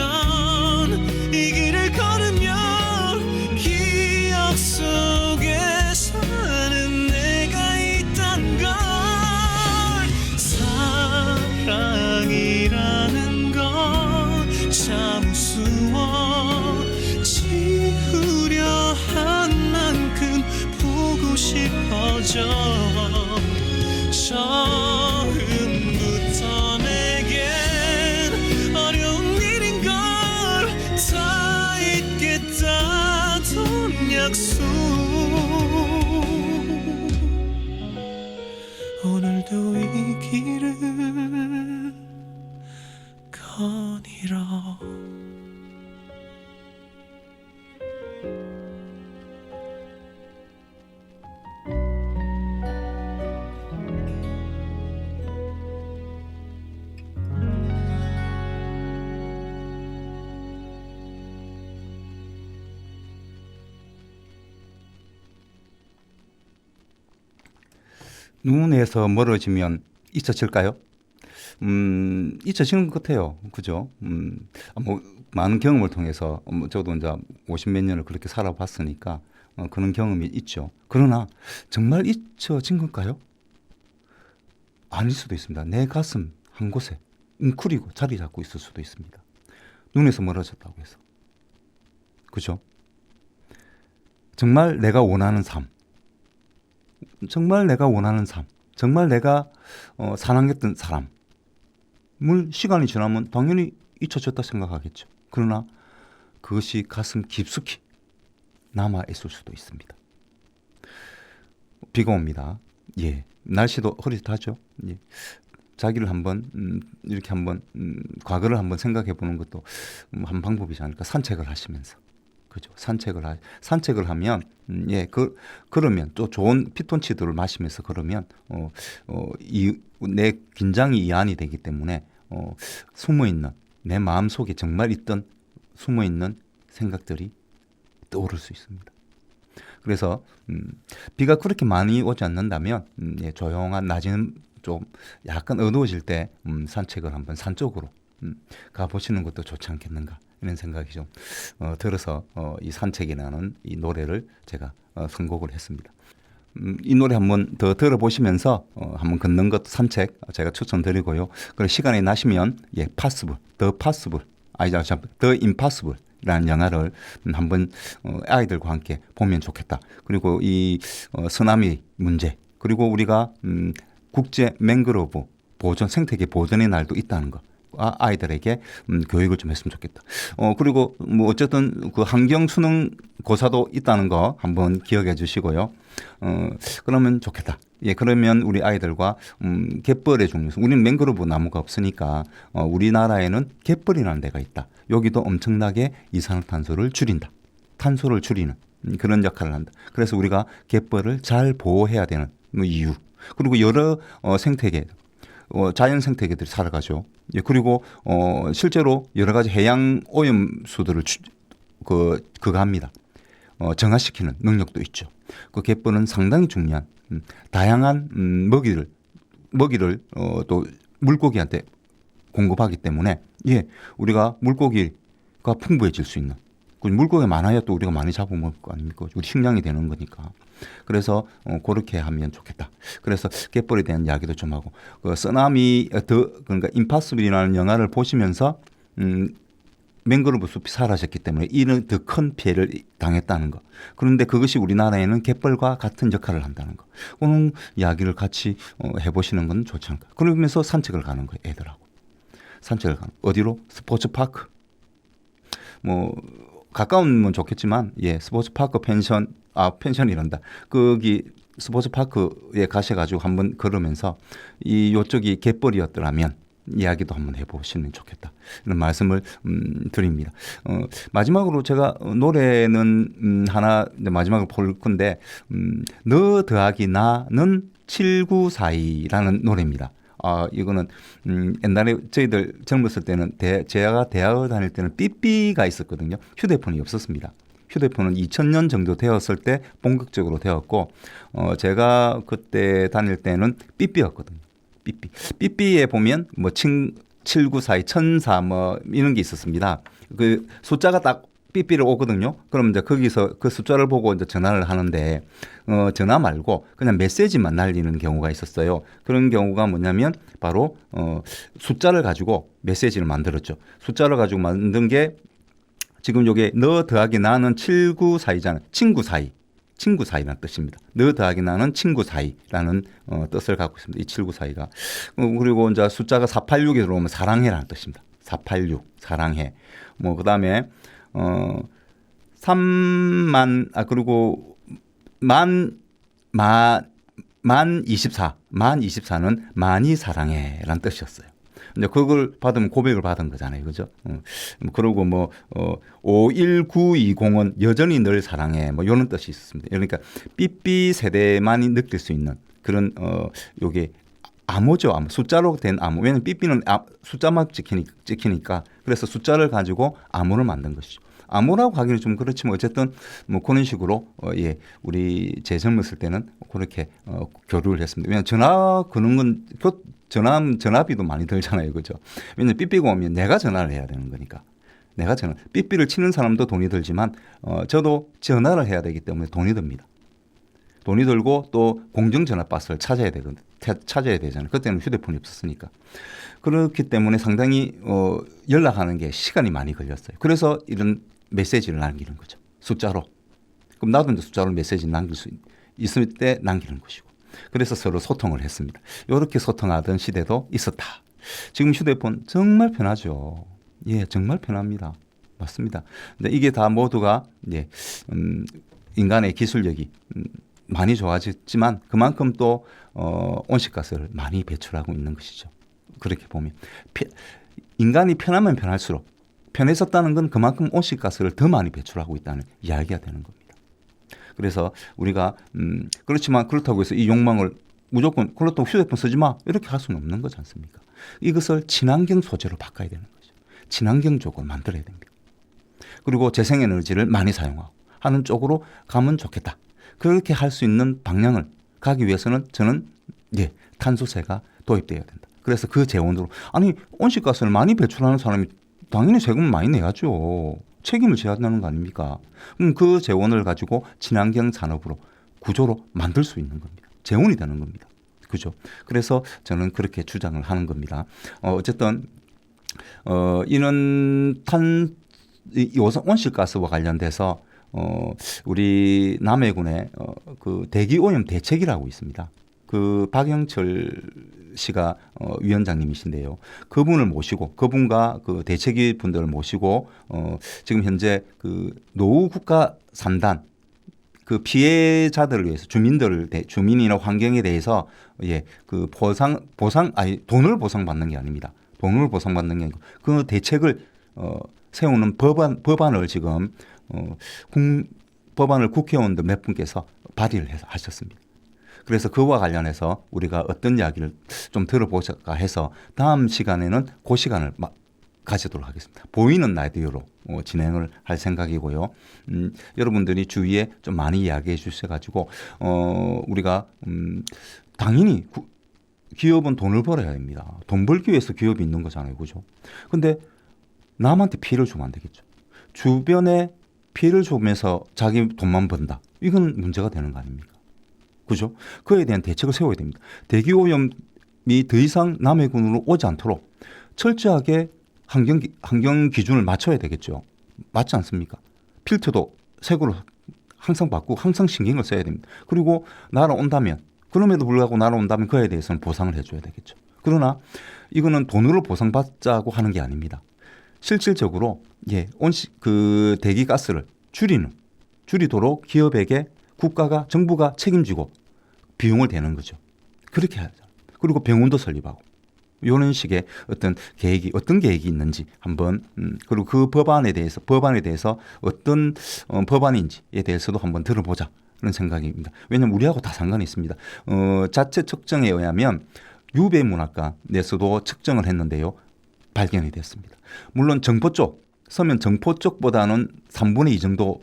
이 길을 걸으면 기억 속에 사는 내가 있단 걸 지워 지우려 한 만큼 보고 싶어져 처음부터 내겐 어려운 일인 걸 다 잊겠다던 약속 오늘도 이 길을 거닐어 눈에서 멀어지면 잊혀질까요? 잊혀지는 것 같아요. 그죠? 뭐, 많은 경험을 통해서, 저도 이제 50몇 년을 그렇게 살아봤으니까, 그런 경험이 있죠. 그러나, 정말 잊혀진 걸까요? 아닐 수도 있습니다. 내 가슴 한 곳에 웅크리고 자리 잡고 있을 수도 있습니다. 눈에서 멀어졌다고 해서. 그죠? 정말 내가 원하는 삶. 정말 내가 원하는 삶. 정말 내가 사랑했던 사람을 시간이 지나면 당연히 잊혀졌다 생각하겠죠. 그러나 그것이 가슴 깊숙이 남아있을 수도 있습니다. 비가 옵니다. 예. 날씨도 흐릿하죠. 예. 자기를 한번 이렇게 한번 과거를 한번 생각해 보는 것도 한 방법이지 않을까. 산책을 하시면서. 그죠. 산책을 하면 예, 그러면 또 좋은 피톤치드를 마시면서 그러면 내 긴장이 이완이 되기 때문에 숨어 있는 내 마음 속에 정말 있던 숨어 있는 생각들이 떠오를 수 있습니다. 그래서 비가 그렇게 많이 오지 않는다면 예, 조용한 낮에는 좀 약간 어두워질 때 산책을 한번 산 쪽으로 가보시는 것도 좋지 않겠는가 이런 생각이 좀 들어서 이 산책이라는 이 노래를 제가 선곡을 했습니다. 이 노래 한번 더 들어보시면서 한번 걷는 것 산책 제가 추천드리고요. 그리고 시간이 나시면 예, Possible, The Possible, The Impossible 라는 영화를 한번 아이들과 함께 보면 좋겠다. 그리고 이 쓰나미 문제 그리고 우리가 국제 맹그로브 보존 생태계 보존의 날도 있다는 거. 아이들에게 교육을 좀 했으면 좋겠다. 그리고 뭐 어쨌든 그 환경 수능 고사도 있다는 거 한번 기억해 주시고요. 그러면 좋겠다. 예, 그러면 우리 아이들과 갯벌의 중요성. 우리는 맹그로브 나무가 없으니까 우리나라에는 갯벌이라는 데가 있다. 여기도 엄청나게 이산화탄소를 줄인다. 탄소를 줄이는 그런 역할을 한다. 그래서 우리가 갯벌을 잘 보호해야 되는 이유. 그리고 여러 생태계 자연 생태계들이 살아가죠. 예, 그리고 실제로 여러 가지 해양 오염수들을 그거 합니다. 정화시키는 능력도 있죠. 그 갯벌은 상당히 중요한 다양한 먹이를 또 물고기한테 공급하기 때문에 예, 우리가 물고기가 풍부해질 수 있는 물고기가 많아야 또 우리가 많이 잡아먹을 거 아닙니까? 우리 식량이 되는 거니까. 그래서 그렇게 하면 좋겠다. 그래서 갯벌에 대한 이야기도 좀 하고 쓰나미 그러니까 임파서블이라는 영화를 보시면서 맹그로브 숲이 사라졌기 때문에 이는 더 큰 피해를 당했다는 거. 그런데 그것이 우리나라에는 갯벌과 같은 역할을 한다는 거. 그런 이야기를 같이 해보시는 건 좋지 않을까. 그러면서 산책을 가는 거예요. 애들하고. 산책을 가는 어디로? 스포츠파크. 뭐 가까우면 좋겠지만 예, 스포츠파크 펜션이란다. 거기 스포츠파크에 가셔가지고 한번 걸으면서 요쪽이 갯벌이었더라면 이야기도 한번 해보시면 좋겠다. 이런 말씀을 드립니다. 마지막으로 제가 노래는 하나 마지막으로 볼 건데 너 더하기 나는 7942라는 노래입니다. 이거는 옛날에 저희들 젊었을 때는 제가 대학을 다닐 때는 삐삐가 있었거든요. 휴대폰이 없었습니다. 휴대폰은 2000년 정도 되었을 때 본격적으로 되었고 제가 그때 다닐 때는 삐삐였거든요. 삐삐에 보면 뭐 7942, 1004 뭐 이런 게 있었습니다. 그 숫자가 딱 삐삐를 오거든요. 그럼 이제 거기서 그 숫자를 보고 이제 전화를 하는데 전화 말고 그냥 메시지만 날리는 경우가 있었어요. 그런 경우가 뭐냐면 바로 숫자를 가지고 메시지를 만들었죠. 숫자를 가지고 만든 게 지금 요게 너 더하기 나는 7942잖아요. 친구 사이라는 뜻입니다. 너 더하기 나는 친구 사이라는 뜻을 갖고 있습니다. 이 7942가. 그리고 이제 숫자가 486에 들어오면 사랑해라는 뜻입니다. 486 사랑해. 뭐 그다음에 3만 그리고 만 24는 많이 사랑해라는 뜻이었어요. 이제 그걸 받으면 고백을 받은 거잖아요. 그죠? 그리고 51920은 여전히 늘 사랑해. 뭐 이런 뜻이 있습니다. 그러니까 삐삐 세대만이 느낄 수 있는 그런 요게 암호죠. 암호. 숫자로 된 암호. 왜냐하면 삐삐는 숫자만 찍히니까 그래서 숫자를 가지고 암호를 만든 것이죠. 암호라고 하기는 좀 그렇지만 어쨌든 뭐 그런 식으로 우리 제 젊었을 때는 그렇게 교류를 했습니다. 왜냐하면 전화 거는 건 전화비도 많이 들잖아요, 그죠? 왜냐하면 삐삐가 오면 내가 전화를 해야 되는 거니까. 삐삐를 치는 사람도 돈이 들지만 저도 전화를 해야 되기 때문에 돈이 듭니다. 돈이 들고 또 공중전화박스를 찾아야 되잖아요. 그때는 휴대폰이 없었으니까. 그렇기 때문에 상당히 연락하는 게 시간이 많이 걸렸어요. 그래서 이런 메시지를 남기는 거죠. 숫자로. 그럼 나도 이제 숫자로 메시지 남길 수 있을 때 남기는 것이고. 그래서 서로 소통을 했습니다. 이렇게 소통하던 시대도 있었다. 지금 휴대폰 정말 편하죠. 예, 정말 편합니다. 맞습니다. 근데 이게 다 모두가 인간의 기술력이 많이 좋아졌지만 그만큼 또 온실가스를 많이 배출하고 있는 것이죠. 그렇게 보면 인간이 편하면 편할수록 편해졌다는 건 그만큼 온실가스를 더 많이 배출하고 있다는 이야기가 되는 겁니다. 그래서 우리가 그렇지만 그렇다고 해서 이 욕망을 무조건 그렇다고 휴대폰 쓰지 마 이렇게 할 수는 없는 거지 않습니까? 이것을 친환경 소재로 바꿔야 되는 거죠. 친환경적으로 만들어야 됩니다. 그리고 재생에너지를 많이 사용하고 하는 쪽으로 가면 좋겠다. 그렇게 할 수 있는 방향을 가기 위해서는 저는 탄소세가 도입돼야 된다. 그래서 그 재원으로 온실가스를 많이 배출하는 사람이 당연히 세금을 많이 내야죠. 책임을 져야 하는 거 아닙니까? 그 재원을 가지고 친환경 산업으로 구조로 만들 수 있는 겁니다. 재원이 되는 겁니다. 그죠? 그래서 저는 그렇게 주장을 하는 겁니다. 어쨌든 이런 온실가스와 관련돼서 우리 남해군의 그 대기오염 대책이라고 있습니다. 그 박영철 씨가 위원장님이신데요. 그분을 모시고 그분과 그 대책위 분들을 모시고 지금 현재 그 노후 국가 3단 그 피해자들을 위해서 주민이나 환경에 대해서 그 돈을 보상받는 게 아닙니다. 돈을 보상받는 게 아니고 그 대책을 세우는 법안을 지금 법안을 국회의원들 몇 분께서 발의를 하셨습니다. 그래서 그와 관련해서 우리가 어떤 이야기를 좀 들어보실까 해서 다음 시간에는 그 시간을 가지도록 하겠습니다. 보이는 라디오로 진행을 할 생각이고요. 여러분들이 주위에 좀 많이 이야기해 주셔가지고 우리가 당연히 기업은 돈을 벌어야 됩니다. 돈 벌기 위해서 기업이 있는 거잖아요. 그죠? 근데 남한테 피해를 주면 안 되겠죠. 주변에 피해를 주면서 자기 돈만 번다. 이건 문제가 되는 거 아닙니까? 그죠? 그에 대한 대책을 세워야 됩니다. 대기오염이 더 이상 남해군으로 오지 않도록 철저하게 환경 기준을 맞춰야 되겠죠. 맞지 않습니까? 필터도 색으로 항상 바꾸고 항상 신경을 써야 됩니다. 그리고 날아온다면 그럼에도 불구하고 날아온다면 그에 대해서는 보상을 해줘야 되겠죠. 그러나 이거는 돈으로 보상받자고 하는 게 아닙니다. 실질적으로 그 대기가스를 줄이도록 기업에게 국가가 정부가 책임지고 비용을 대는 거죠. 그렇게 하죠. 그리고 병원도 설립하고 이런 식의 어떤 계획이 있는지 한번 그리고 그 법안에 대해서 어떤 법안인지에 대해서도 한번 들어보자 그런 생각입니다. 왜냐하면 우리하고 다 상관이 있습니다. 자체 측정에 의하면 유배문학과 내에서도 측정을 했는데요. 발견이 됐습니다. 물론 서면 정포 쪽보다는 3분의 2 정도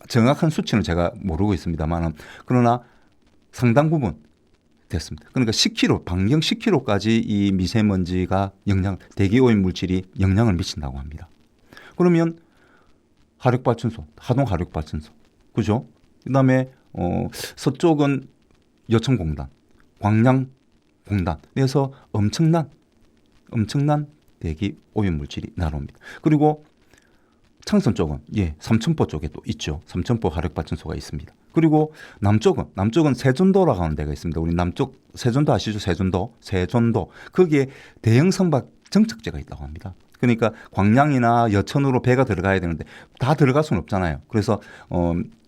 정확한 수치는 제가 모르고 있습니다만 그러나 상당 부분 됐습니다. 그러니까 10km, 반경 10km까지 이 미세먼지가 대기오염 물질이 영향을 미친다고 합니다. 그러면 하동 화력발전소, 그죠? 그다음에 서쪽은 여천공단, 광양공단, 그래서 엄청난 대기오염 물질이 날아옵니다. 그리고 창선 쪽은 삼천포 쪽에 또 있죠. 삼천포 화력발전소가 있습니다. 그리고 남쪽은 세존도라고 하는 데가 있습니다. 우리 남쪽 세존도 아시죠? 세존도 거기에 대형 선박 정착제가 있다고 합니다. 그러니까 광양이나 여천으로 배가 들어가야 되는데 다 들어갈 수는 없잖아요. 그래서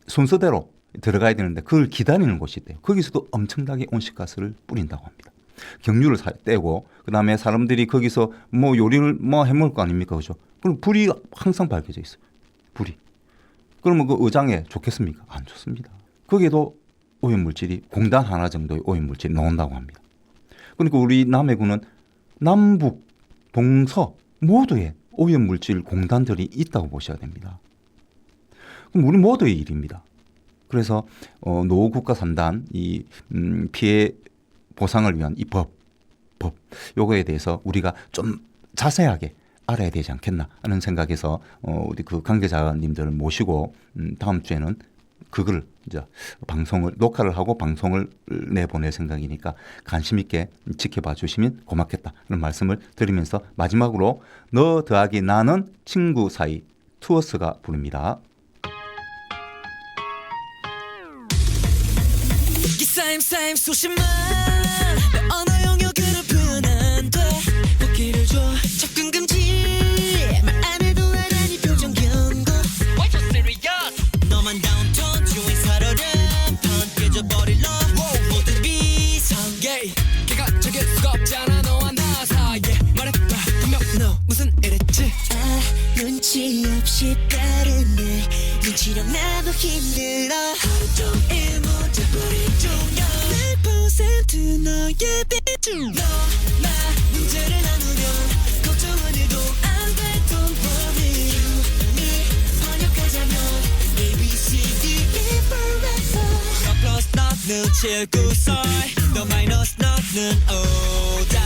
순서대로 들어가야 되는데 그걸 기다리는 곳이 있대요. 거기서도 엄청나게 온실가스를 뿌린다고 합니다. 경유를 떼고 그다음에 사람들이 거기서 뭐 요리를 뭐 해먹을 거 아닙니까, 그죠? 그럼 불이 항상 밝혀져 있어요. 불이. 그러면 그 의장에 좋겠습니까? 안 좋습니다. 거기에도 오염물질이 공단 하나 정도의 오염물질이 나온다고 합니다. 그러니까 우리 남해군은 남북, 동서 모두에 오염물질 공단들이 있다고 보셔야 됩니다. 그럼 우리 모두의 일입니다. 그래서 노후국가산단 이 피해 보상을 위한 이 법 요거에 대해서 우리가 좀 자세하게 알아야 되지 않겠나 하는 생각에서 우리 그 관계자님들을 모시고 다음 주에는 그걸 이제 녹화를 하고 방송을 내보낼 생각이니까 관심 있게 지켜봐 주시면 고맙겠다 하는 말씀을 드리면서 마지막으로 너 더하기 나는 친구 사이 투어스가 부릅니다. 쌓임 수십만 내 언어 영역으로 표현 안돼 보기를 줘 접근 금지 말 안 해도 알아니 표정 경고 Why so serious 너만 다운톤 주인 살얼음 턴 깨져버릴 love 모든 비상 yeah 걔가 수가 없잖아 너와 나 사이에 말해봐 분명 너 무슨 일했지 눈치 없이 빠르네 눈치랑 나도 힘들어 하루 종일 못해버린 종려 100% 너의 비중 너나 문제를 나누면 걱정은 해도 안돼 Don't worry You and me 번역하자면 A, B, C, D, E forever 너 플러스 너는 794 너 마이너스 너는 오답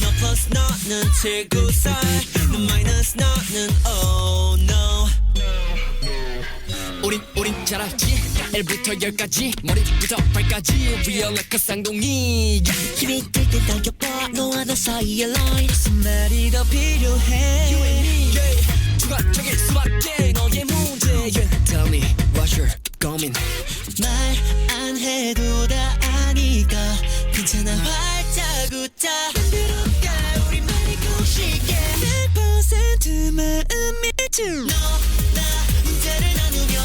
너 플러스 너는 794 너 마이너스 너는 oh no 우린 잘 알지 1부터 10까지 머리부터 발까지 Real like a 쌍둥이 힘이 들 때 당겨봐 너와 나 사이의 line 무슨 말이 더 필요해 You and me yeah. 주관적일 수밖에 너의 문제 yeah. Tell me what's your 고민 말 안 해도 다 아니까 괜찮아 활짝 웃자 만들어가 우리만의 공식에 100% 마음이 줄 너나 문제를 나누면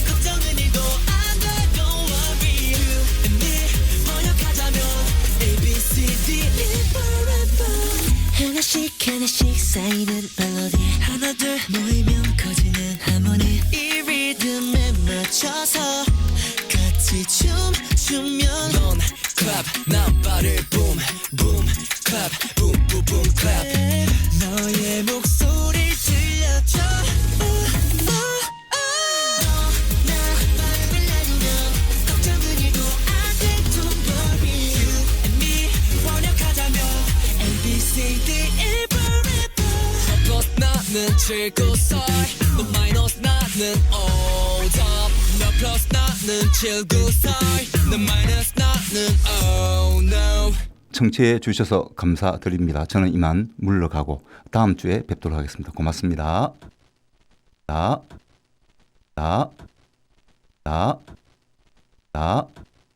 걱정은 일도 안돼 Don't worry You and me 번역하자면 A, B, C, D, E forever 하나씩 쌓이는 멜로디 하나 둘 모이면 커지는 하모니 이 리듬에 맞춰서 같이 춤추면 넌 clap 난 발을 boom boom clap boom boom boom clap 너의 목소리를 들려줘 나 마음을 나누면 걱정은 일도 안돼 Don't worry You and me 번역하자면 A, B, C, D, E forever 너 플러스 나는 794 너 마이너스 나는 오답 너 플러스 나는 794 너 마이너스 나는 oh no 청취해 주셔서 감사드립니다. 저는 이만 물러가고 다음 주에 뵙도록 하겠습니다. 고맙습니다. 나